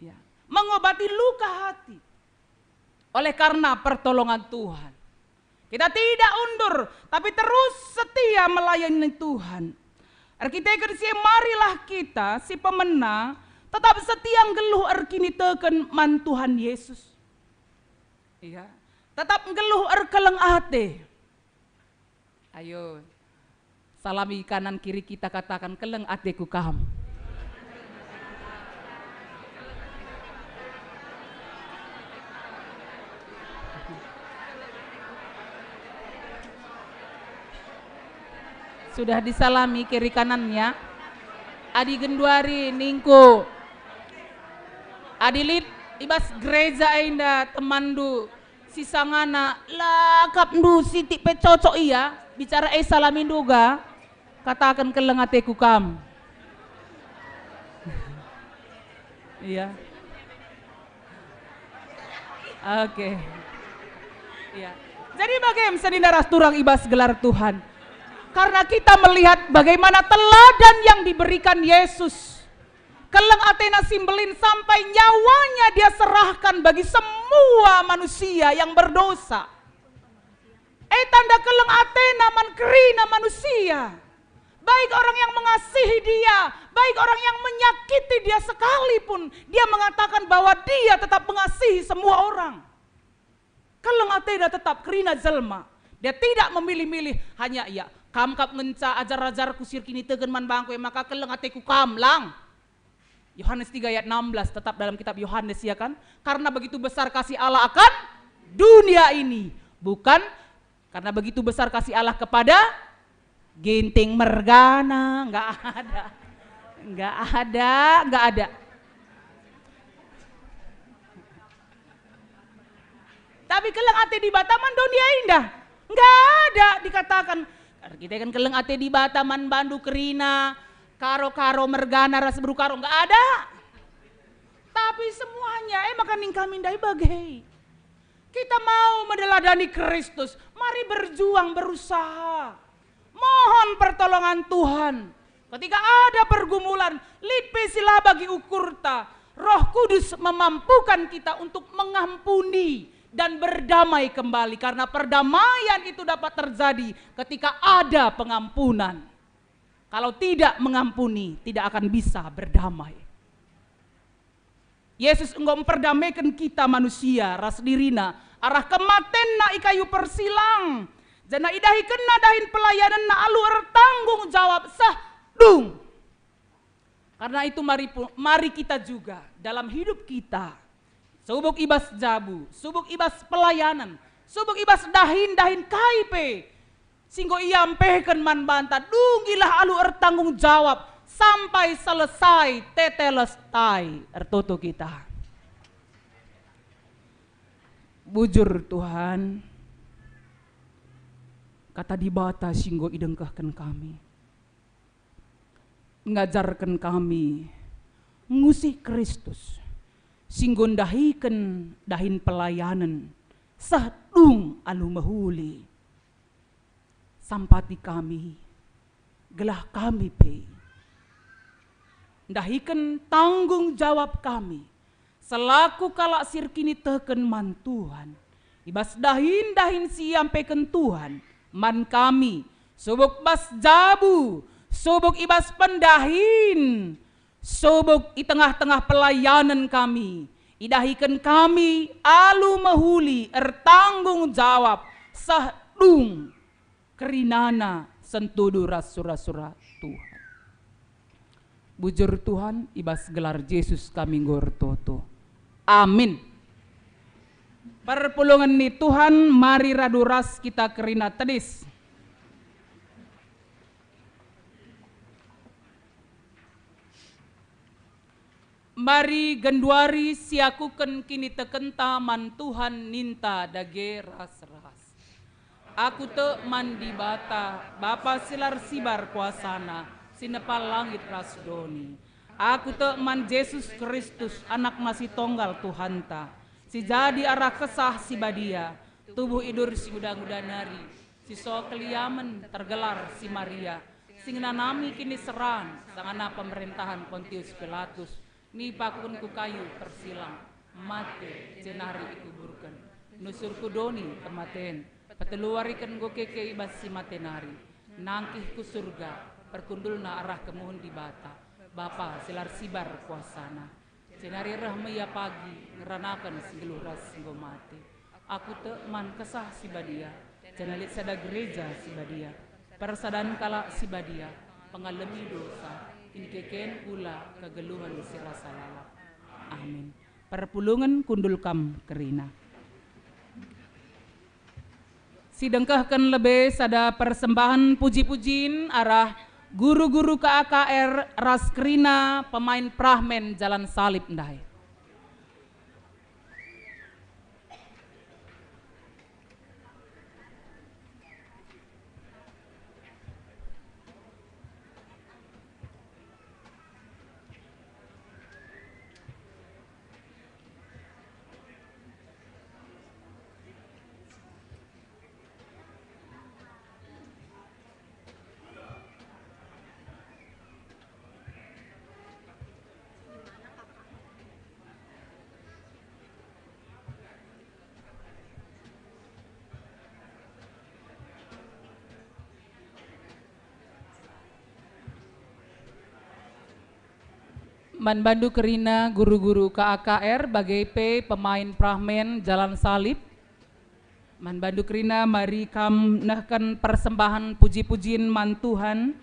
Ya, mengobati luka hati oleh karena pertolongan Tuhan. Kita tidak undur, tapi terus setia melayani Tuhan. Kita marilah kita, si pemena, tetap setia ngeluh erkini teken man Tuhan Yesus. Iya, tetap ngeluh erkeleng ate. Ayo, salami kanan kiri kita katakan keleng ateku kam. Sudah disalami kiri kanannya. Adi Genduari Ningko. Adilit ibas gereja inda temandu sisangana lakap ndu siti pe cocok iya bicara salamin duga katakan kelengateku kam. Iya. Oke. Iya. Jadi bagaimana saudara turang ibas gelar Tuhan? Karena kita melihat bagaimana teladan yang diberikan Yesus. Keleng Athena Simbelin sampai nyawanya dia serahkan bagi semua manusia yang berdosa. Tanda keleng Athena mankerina manusia. Baik orang yang mengasihi dia, baik orang yang menyakiti dia sekalipun, dia mengatakan bahwa dia tetap mengasihi semua orang. Keleng Athena tetap kerina jelma. Dia tidak memilih-milih, hanya ya kam kap ngenca ajar-ajar kusir kini tegen man bangku maka keleng ateku kam lang. Yohanes 3 ayat 16 tetap dalam kitab Yohanes ya kan? Karena begitu besar kasih Allah akan dunia ini, bukan karena begitu besar kasih Allah kepada ginting mergana, enggak ada. Tapi keleng ate di Bataman dunia indah, enggak ada dikatakan. Kita kan keleng ate di Bataman Bandu Kerina, karo-karo mergana ras berukaro, enggak ada. Tapi semuanya makan kami ndai bagai. Kita mau meneladani Kristus, mari berjuang berusaha. Mohon pertolongan Tuhan. Ketika ada pergumulan, lipe sila bagi ukurta. Roh Kudus memampukan kita untuk mengampuni dan berdamai kembali. Karena perdamaian itu dapat terjadi ketika ada pengampunan. Kalau tidak mengampuni, tidak akan bisa berdamai. Yesus enggak memperdamaikan kita manusia, ras dirina, arah kematen na ikayu persilang. Jana idahi kena dahin pelayanan na alu tanggung jawab sah dung. Karena itu mari kita juga dalam hidup kita. Subuk ibas jabu, subuk ibas pelayanan, subuk ibas dahin kaipe. Singgo iampehkan man banta, dungilah alu tanggung jawab sampai selesai tetelestai ertoto kita. Bujur Tuhan, kata dibata singgo idengkahkan kami. Ngajarkan kami ngusih Kristus. Singgo dahikan dahin pelayanan. Sahdung alu mahuli. Sampati kami. Gelah kami pe. Dahikan tanggung jawab kami. Selaku kalak sirkini teken man Tuhan. Ibas dahin siampaikan Tuhan. Man kami. Subuk bas jabu. Subuk ibas pendahin. Subuk di tengah-tengah pelayanan kami. Idahikan kami alu mahuli ertanggung jawab. Sahdung kerinana sentudu rasura-sura Tuhan. Bujur Tuhan ibas gelar Yesus kami ngortoto. Amin. Perpulungan ni Tuhan mari raduras kita kerina tedis. Mari genduari siakuken kini tekenta man Tuhan ninta dage ras-ras. Aku te mandi bata, Bapa silar sibar kuasana, sinepal langit rasdoni. Aku te man Yesus Kristus, anak masih tonggal Tuhanta. Si jadi arah kesah si badia, tubuh idur si udang-udanari. Si so keliamen tergelar si Maria. Sing nanami kini serang, sangana pemerintahan Pontius Pilatus. Ni pakun ku kayu persilang, mate jenari ikuburkan. Nusur kudoni tematen, peteluarikan go keke ibas si matenari. Nangkih ku surga, perkundulna arah kemuhun di bata. Bapa silar sibar kuasana. Jenari rahmaya pagi, ngeranakan singgeluh ras singgo mati. Aku te man kesah si badia, jenalit sada gereja si badia. Persadan kala si badia, pengalami dosa. Ini keken pula kegeluhan si rasa lalap. Amin. Perpulungan kundul kam kerina. sidengkahkan lebih sada persembahan puji-pujin arah guru-guru KAKR Raskrina pemain prahmen Jalan Salib ndai. Manbandu kerina guru-guru KAKR bagai P pemain prahmen Jalan Salib. Manbandu kerina mari kam nahkan persembahan puji-pujin mantuhan.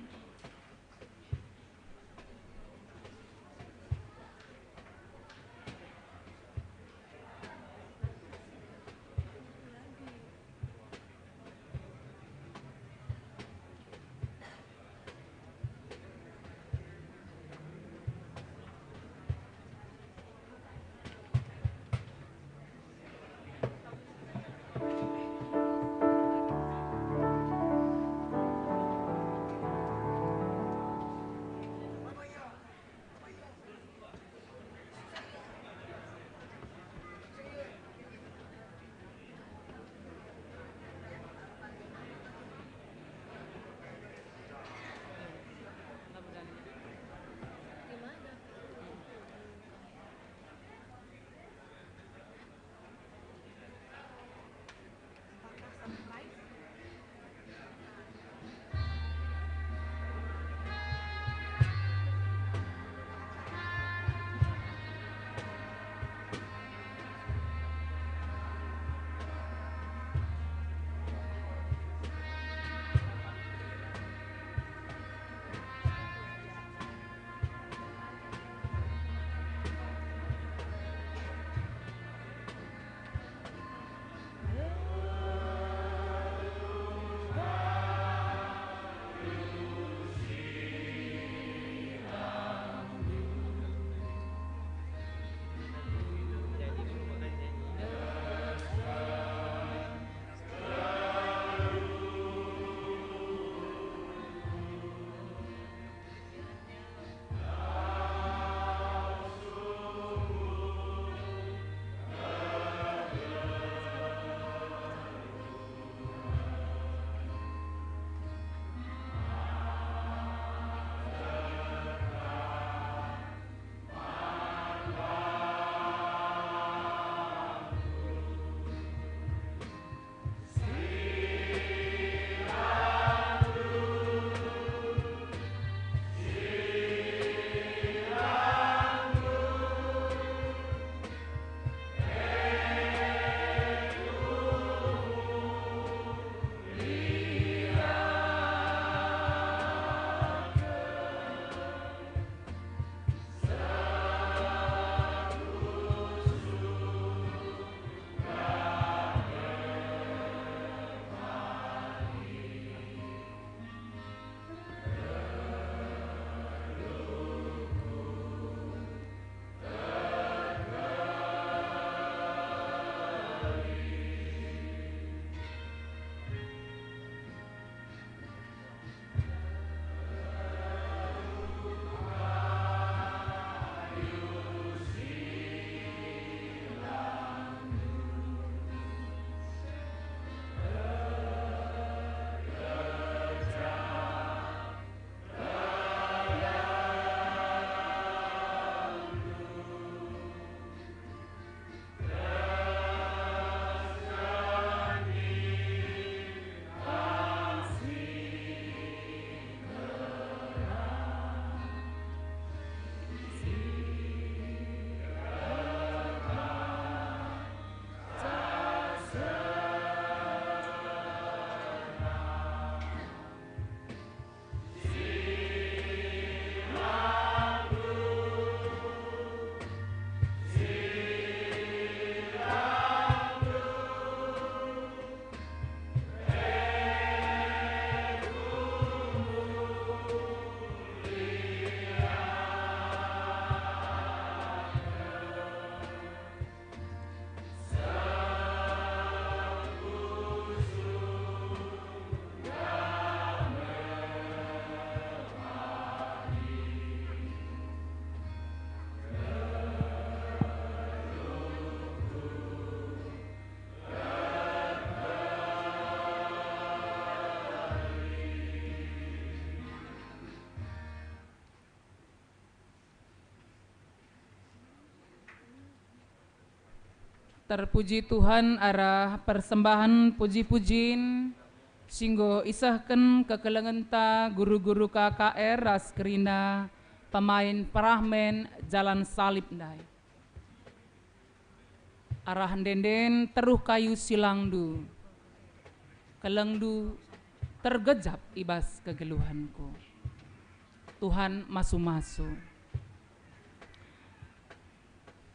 Terpuji Tuhan arah persembahan puji-pujin singgo isahken kekelengenta guru-guru KKR Raskerina pemain perahmen Jalan Salib Ndai. Arah denden teruh kayu silangdu kelengdu tergejap ibas kegeluhanku. Tuhan masu-masu.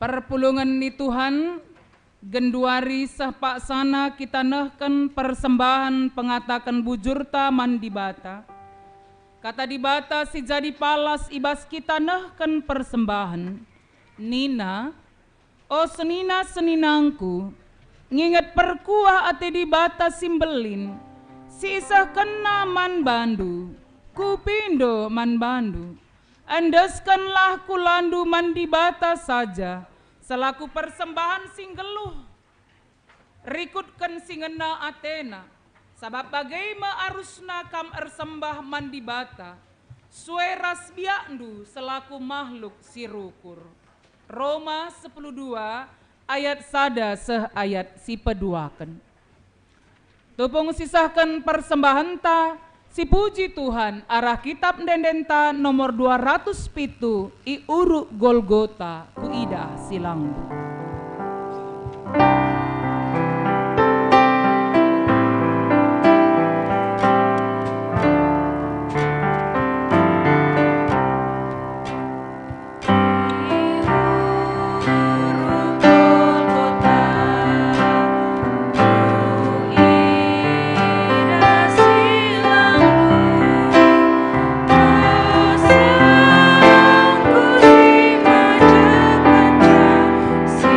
Perpulungan ni Tuhan genduari sah paksana kita nehken persembahan pengatakan bujurta mandibata. Kata dibata si jadi palas ibas kita nehken persembahan. Nina, oh senina-seninangku, nginget perkuah ate dibata simbelin. Si isah kena man bandu, kupindo man bandu. Andeskanlah kulandu mandibata saja, selaku persembahan singgeluh. Rikutkan singena Athena, sabab bagaima arusna kam ersembah mandibata. Sueras biakndu selaku makhluk sirukur. Roma 10:2 ayat sada seh ayat si peduaken. Tupung sisahkan persembahan ta, si puji Tuhan arah kitab dendenta nomor 207 i uruk Golgota ku ida silangdu. Si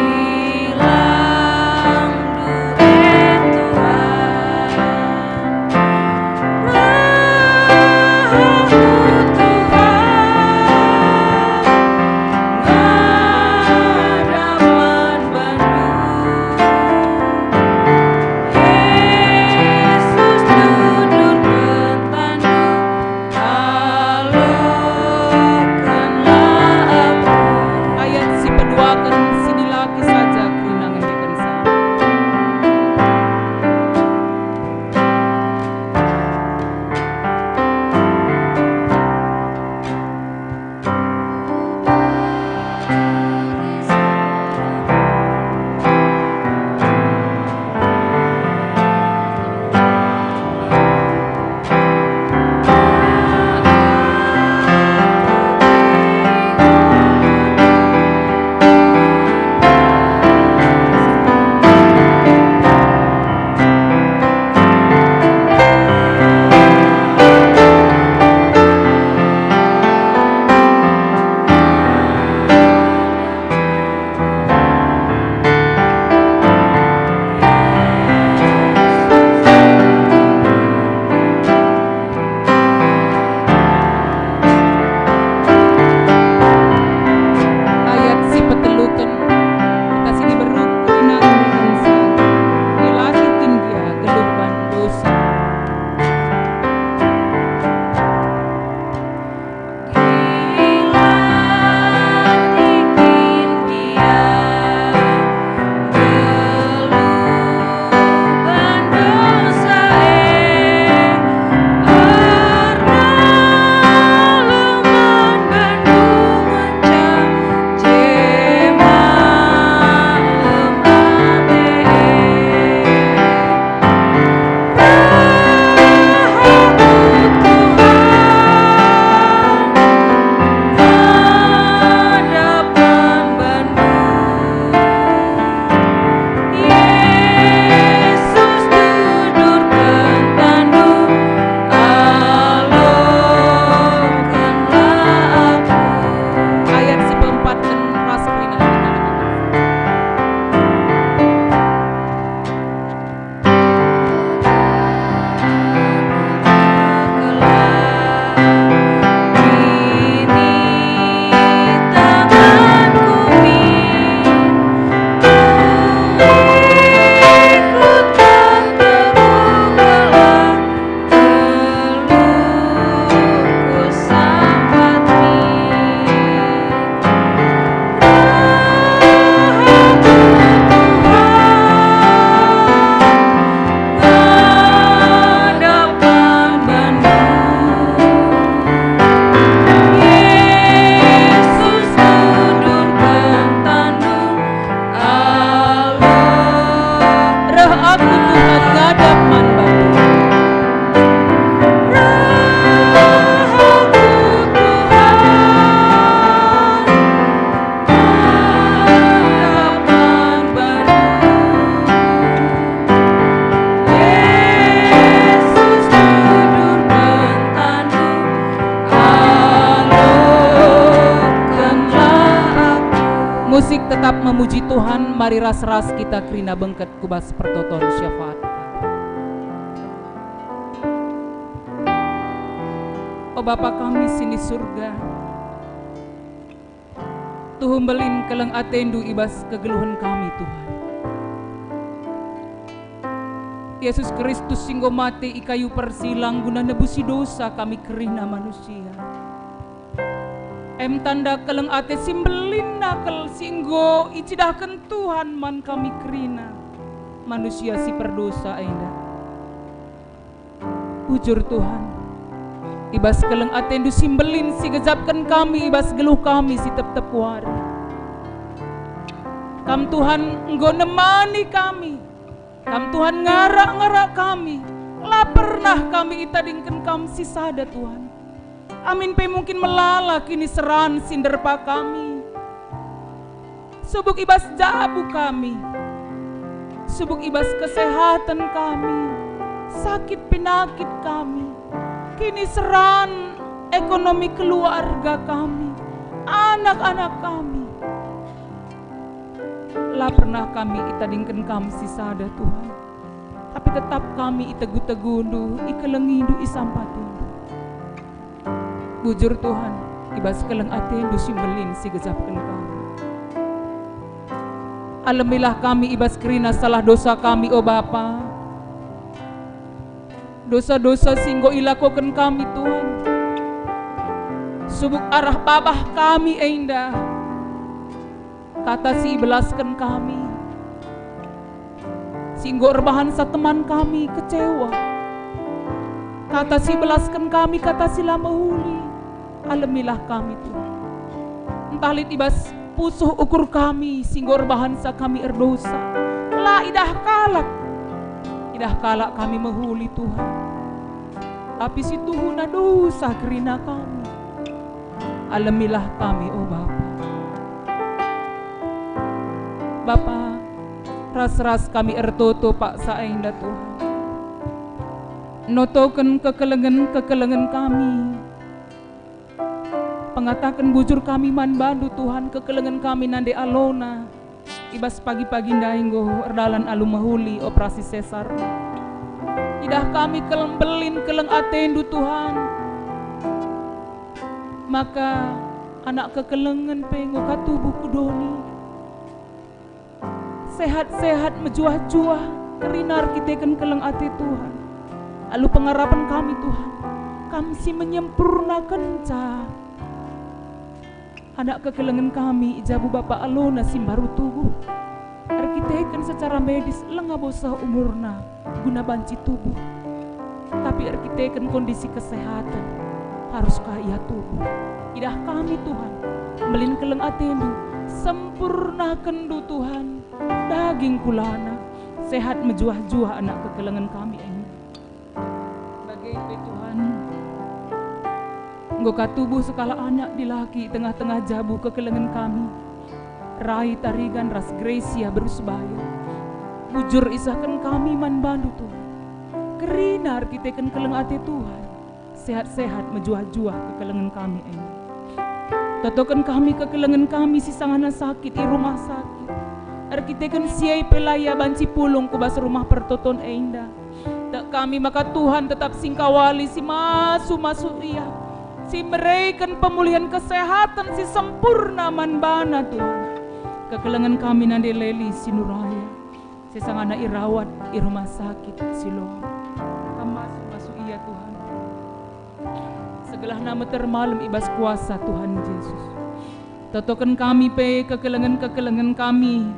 memuji Tuhan, mari ras-ras kita kerina bengket kubas pertoton syafaat. O Bapa kami sini surga, Tuhan belin keleng atendu ibas kegeluhan kami Tuhan. Yesus Kristus singgo mati i kayu persilang guna nebusi dosa kami kerina manusia. Tanda keleng ate simbelin nakel singgo icidahkan Tuhan man kami kerina manusia si perdosa enda. Ujur Tuhan, ibas keleng atendu simbelin si gejapkan kami ibas geluh kami si tep-tep wari. Kam Tuhan enggo nemani kami, kam Tuhan ngarak-ngarak kami, lah pernah kami itadingkan kam si sada Tuhan. Amin pe mungkin melala kini seran sinderpa kami. Subuk ibas jabu kami, subuk ibas kesehatan kami, sakit penakit kami, kini seran ekonomi keluarga kami, anak-anak kami. Lah pernah kami itadingkan kami si sada Tuhan, tapi tetap kami itegu-tegundu, ikelengindu isampatindu. Bujur Tuhan, ibas keleng atendu simbelin si gejapkan kami. Alamilah kami ibas kerina salah dosa kami o Bapa. Dosa-dosa singgo ilakokan kami Tuhan. Subuk arah babah kami enda. Kata si belaskan kami. Singgo rebahan sa teman kami kecewa. Kata si belaskan kami, kata si lama huli. Alamilah kami Tuhan. Entah lit ibas pusuh ukur kami singgo rebahan sa kami erdosa. Lah idah kalak kami menghuli Tuhan. Tapi si Tuhan dosa kerina kami. Alamilah kami oh Bapa. Bapa, ras-ras kami ertoto Pak saenda Tuhan. Notoken kekelengan kami. Pengatakan bujur kami man bandu Tuhan kekelengan kami nande alona. Ibas pagi-pagi ndainggo erdalan alu mahuli operasi sesar. Idah kami kelembelin keleng atendu Tuhan. Maka anak kekelengan pengo katubuh kudoni. Sehat-sehat mejuah-juah kerinar kiteken keleng ate Tuhan. Lalu pengharapan kami Tuhan, kami si menyempurnakan ca. Anak kekelengan kami ijabu Bapak alona simbaru tubuh. Arkiteken secara medis lengah bosah umurna guna banci tubuh. Tapi arkiteken kondisi kesehatan harus kaya tubuh. Idah kami Tuhan, melin keleng atendu, sempurnakan du Tuhan. Daging kulana sehat mejuah-juah anak kekelengan kami ini. Bagai Tuhan, Engkau katubuh sekala anak dilaki tengah-tengah jabu kekelengan kami. Rai tarigan ras Gracia berusbaya. Bujur isahkan kami man bandu Tuhan. Kerina arkiteken keleng ate Tuhan. Sehat-sehat mejuah-juah kekelengan kami ini. Totokan kami kekelengan kami si sangana sakit di rumah sakit. Arkiteken siai pelaya banci pulung kubas rumah pertoton enda. Tak kami maka Tuhan tetap singkawali si masuk iya. Si mereka pemulihan kesehatan si sempurna manbana Tuhan. Kekelengan kami nande leli si Nuraya. Si sangana irawat di rumah sakit Siloam. Masuk iya Tuhan. Segala nama termalam ibas kuasa Tuhan Yesus. Totokan kami pe kekelengan kami.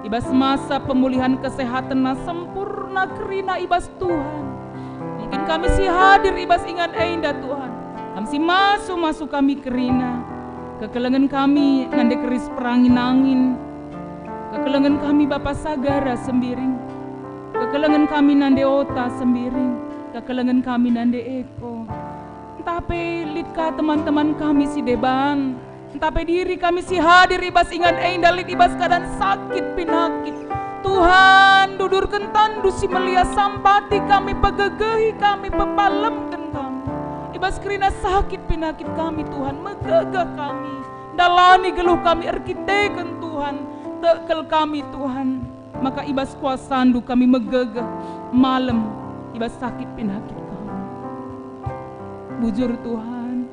Ibas masa pemulihan kesehatan na sempurna kerina ibas Tuhan. Mungkin kami si hadir ibas ingat enda Tuhan. Kami si masuk kami kerina. Kekelengan kami nande keris perangin angin. Kekelengan kami Bapa Sagara sembiring. Kekelengan kami nande Ota sembiring. Kekelengan kami nande Eko. Tapi litka teman-teman kami si Deban. Tapi diri kami si hadir ibas ingat dalit ibas keadaan sakit pinakit. Tuhan dudurkan tandu si melia sampati kami pegegehi kami pepalemkan kami. Ibas kerina sakit pinakit kami Tuhan megegah kami. Dalani geluh kami arkiteken Tuhan. dekel kami Tuhan. Maka ibas kuasandu kami megegeh malam ibas sakit penyakit kami. Bujur Tuhan,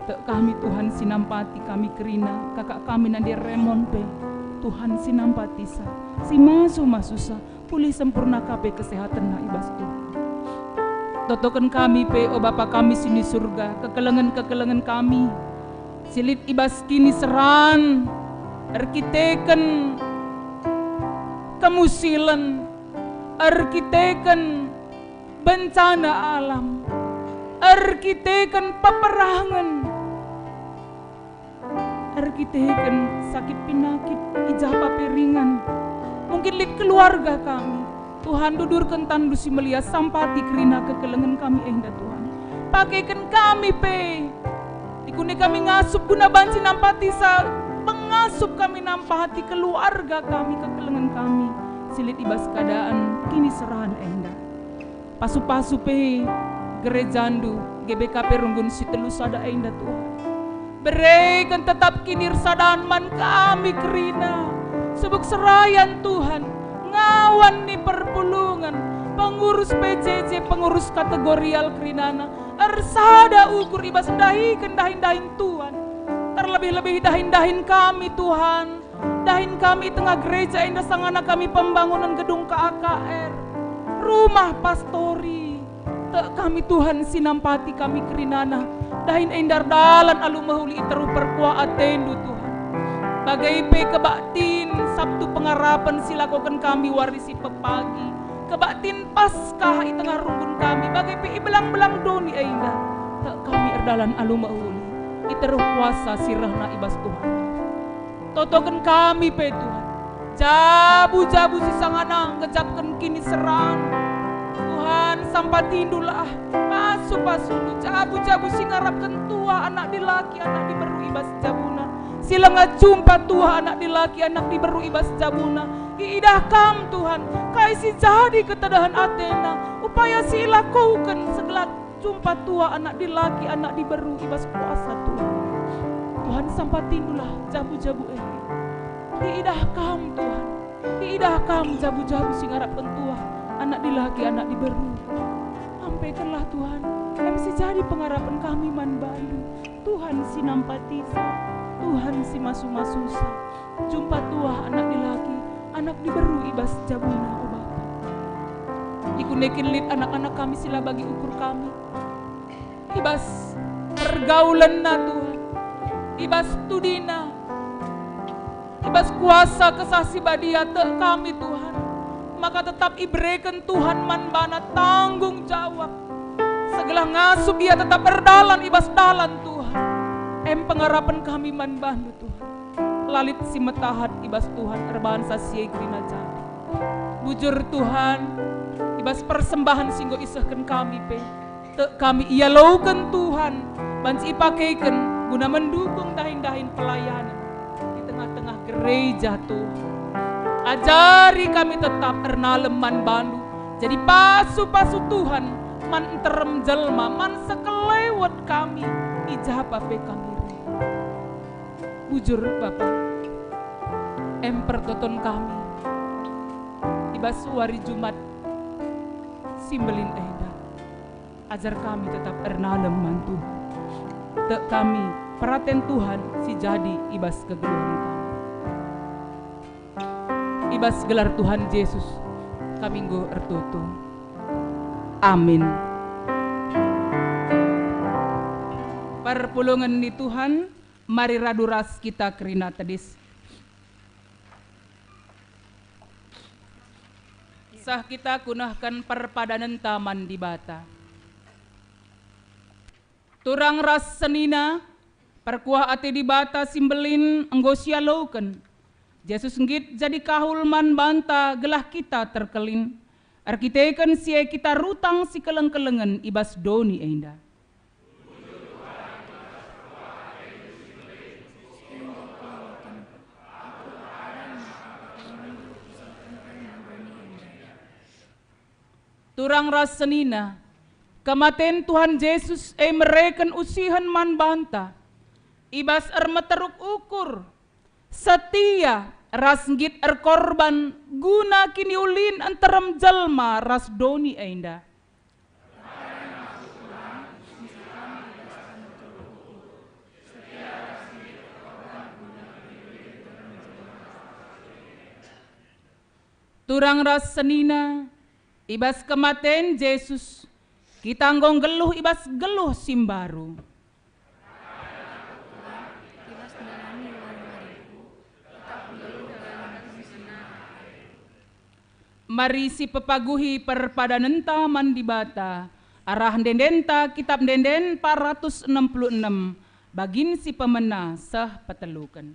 tek kami Tuhan sinampati kami kerina kakak kami nandi remon pe. Tuhan sinampati sa si masu-masusa pulih sempurna kape kesehatan na ibas Tuhan. Totokan kami pe o Bapa kami sini surga, kekelengan kami silit ibas kini seran arkiteken kemusilan, arkiteken bencana alam, arkiteken peperangan, arkiteken sakit penyakit, ijabah peringan. Mungkin lid keluarga kami, Tuhan dudurkan tandu si melia sampati kerina kekelengan kami endah Tuhan. Pakaikan kami pe, dikuni kami ngasup guna banci nampati sa pengasup kami nampati keluarga kami kekelengan kami. Silit ibas keadaan kini serahan endah. Pasu-pasu pe gerejandu GBKP runggun si telu sada endah Tuhan. Berikan tetap kini sadaan man kami kerina. Sebuk serayan Tuhan ngawan ni perpulungan pengurus PJJ pengurus kategorial kerinana ersada ukur ibas dahin Tuhan. Terlebih-lebih dahin kami Tuhan. Dahin kami tengah gereja indah sangana kami pembangunan gedung KAKR. Rumah pastori. Tek kami Tuhan sinampati kami kerinana. Dahin endar dalan alu mahuli iteru perkua atendu Tuhan. Bagai pe kebaktin Sabtu pengharapan silakokan kami warisi pepagi. Kebaktin Paskah i tengah runggun kami. Bagai pe belang-belang doni indah. Tek kami erdalan alu mahuli iteru puasa sirahna ibas Tuhan. Totokan kami pe Tuhan. Jabu-jabu si sangana ngejapkan kini serang. Tuhan sampatindulah pasu-pasulu jabu-jabu si ngarapkan tua anak dilaki anak diberu ibas jabuna. Sila ngajumpa tua anak dilaki anak diberu ibas jabuna. Iidah kam Tuhan kai si jadi ketedahan Athena upaya si lakukan segala jumpa tua anak dilaki anak diberu ibas puasa Tuhan. Tuhan sampatindulah jabu-jabu Iidah kam Tuhan. Iidah kam jabu-jabu sing ngarap pentua anak dilaki anak diberu. Sampaikanlah Tuhan. Kami si jadi pengharapan kami man Bandu. Tuhan si nampatisa. Tuhan si masu-masusa. Jumpa tua anak dilaki anak diberu ibas jabuna o Bapa. Ikunekin lid anak-anak kami sila bagi ukur kami. Ibas pergaulan na Tuhan. Ibas tudina. Ibas kuasa kesasi badia kami Tuhan. Maka tetap iberikan Tuhan manbana tanggung jawab. Segala ngasup ia tetap berdalan ibas dalan Tuhan. Pengharapan kami manbandu Tuhan. Lalit si metahat ibas Tuhan erbahan sasiai krina jadi. Bujur Tuhan. Ibas persembahan singgo isahkan kami pe. Kami ia laukan Tuhan. Banci ipakaikan guna mendukung dahin-dahin pelayanan di tengah-tengah gereja Tuhan. Ajari kami tetap ernalem man bandu. Jadi pasu-pasu Tuhan man enterem jelma man sekelewat kami ijabah pe kami. Bujur Bapak empertoton kami ibas wari Jumat simbelin eda. Ajar kami tetap ernalem man Tuhan. Tek kami perhatian Tuhan si jadi ibas kegeluhan kami. Ibas gelar Tuhan Yesus kami nggo ertutu. Amin. Perpulungan di Tuhan, mari raduras kita kerina tedis. Sah kita kunahkan perpadanan taman di bata. Turang ras senina, perkuah ati di bata simbelin enggosia lauken. Yesus nggit jadi kahul man banta gelah kita terkelin. Arkiteken sie kita rutang si keleng-kelengen ibas doni enda. Turang ras senina, kematen Tuhan Yesus mereken usihan man banta. Ibas ermeteruk ukur, setia ras nggit korban guna kini ulin antaram jalma ras doni enda. Turang ras senina ibas kematen Yesus kita nggong geluh ibas geluh simbaru. Ibas mengalami wali-waliku, tak perlu dalam senang. Mari si pepaguhi perpadanenta mandibata arah dendenta kitab denden 466 bagin si pemena sah petelukan.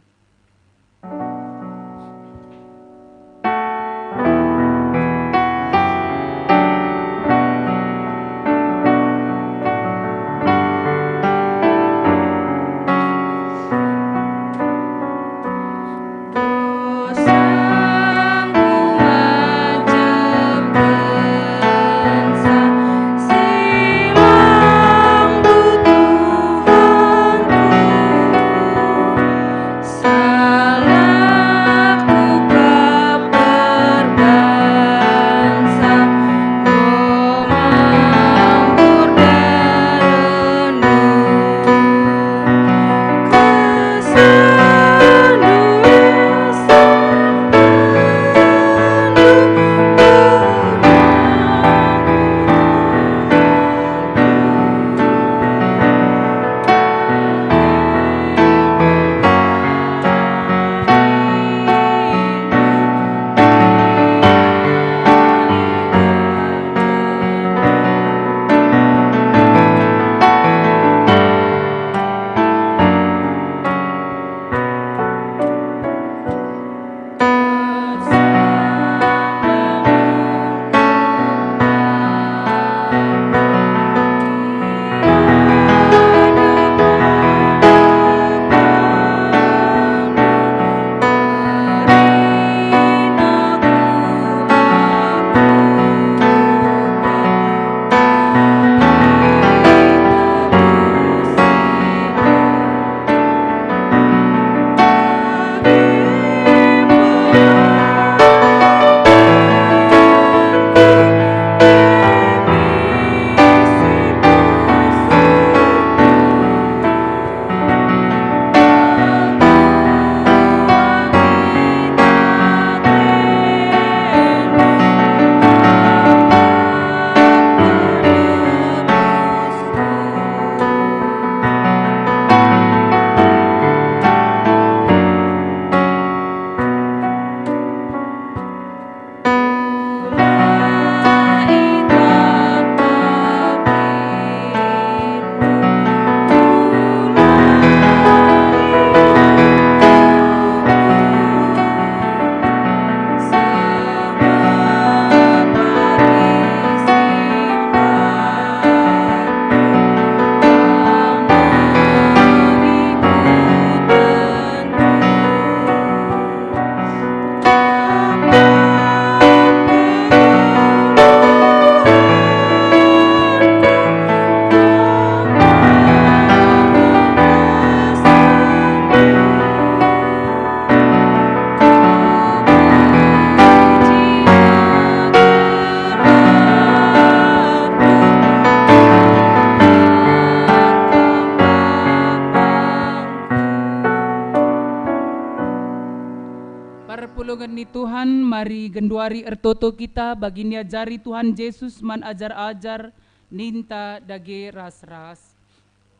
Perpulungan ni Tuhan, mari genduari ertoto kita baginya jari Tuhan Yesus man ajar-ajar ninta dage ras-ras.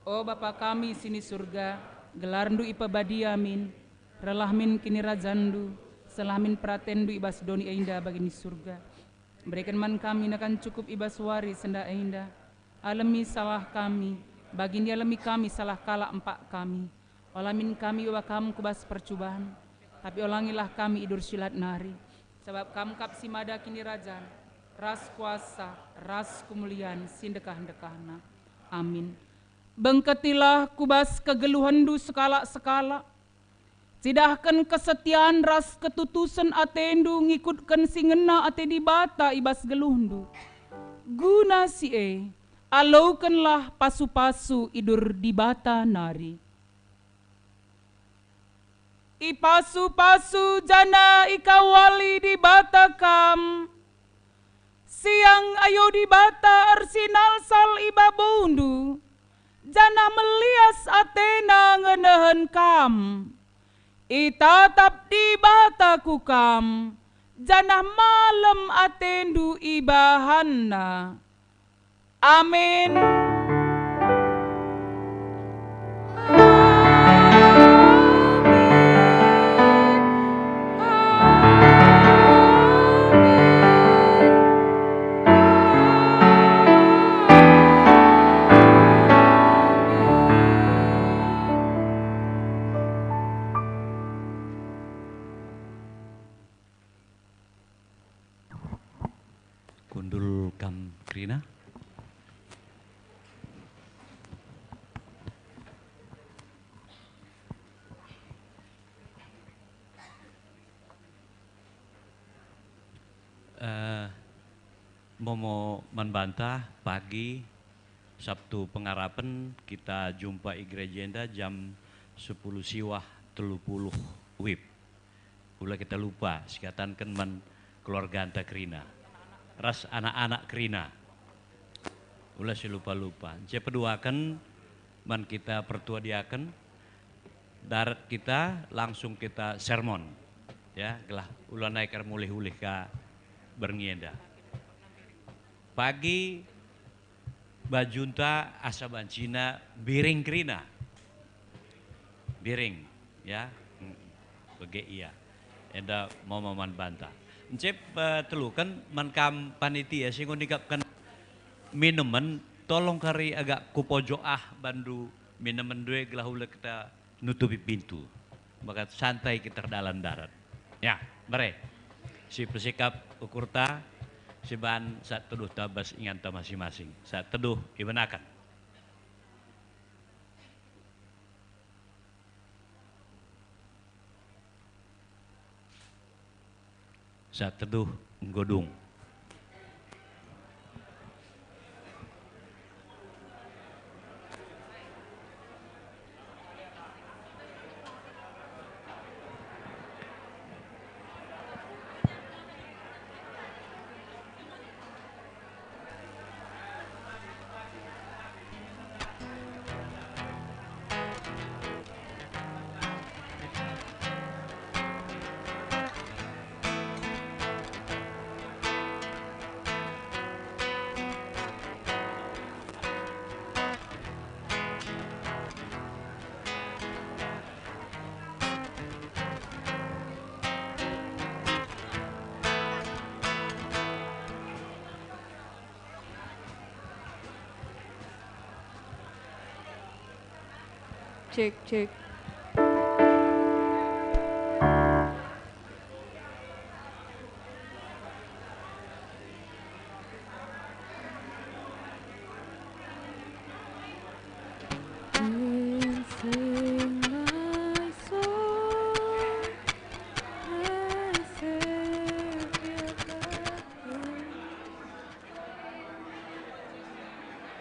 O Bapa kami sini surga, gelarndu ipa badiamin, relahmin kini rajandu, selahmin pratendu ibas doni einda bagini surga. Berikan man kami nakan cukup ibas wari senda einda, alami salah kami, bagini alami kami salah kala empak kami. Olamin kami wa kamu kubas percobaan, tapi olangilah kami idur silat nari, sebab kamu kapsi mada kini rajan, ras kuasa, ras kemuliaan, sindekah-dekahna. Amin. Bengketilah kubas kegeluhandu sekala-sekala, cidahkan kesetiaan ras ketutusan atendu, ngikutkan singena ate di bata ibas geluhndu. Guna si alaukanlah pasu-pasu idur di bata nari. ipasu-pasu jana ikawali di batakam. Siang ayo di bata arsinal sal iba bundu, jana melias atena ngenehen kam. Itatap di bata kukam, jana malam atendu ibahanna. Amin. Kundul kam Krina. Momo membantah pagi Sabtu Pengarapan kita jumpa Igrejenda jam 10 siwah 30 WIB. Ulah kita lupa sekatan kan man keluarga anta Krina. Ras anak-anak Krina. Ulah si lupa-lupa. Saya peduakan man kita pertuadiakan darat kita langsung kita sermon. Ya, gelah ulah naik mulih-ulih ka Berngienda. Pagi bajunta asaban Cina biring Krina. Biring ya. Bege iya. Enda mau man bantah. Encep telukan man kam panitia sing nikapkan minuman tolong kari agak kupojo bandu minuman dua gelah ulah kita nutupi pintu. Maka santai kita dalam darat. Ya, bare. Si persikap ukurta si ban saat teduh tabas inganta masing-masing. Saat teduh ibanakan. Saat teduh nggodung. Cek, cek.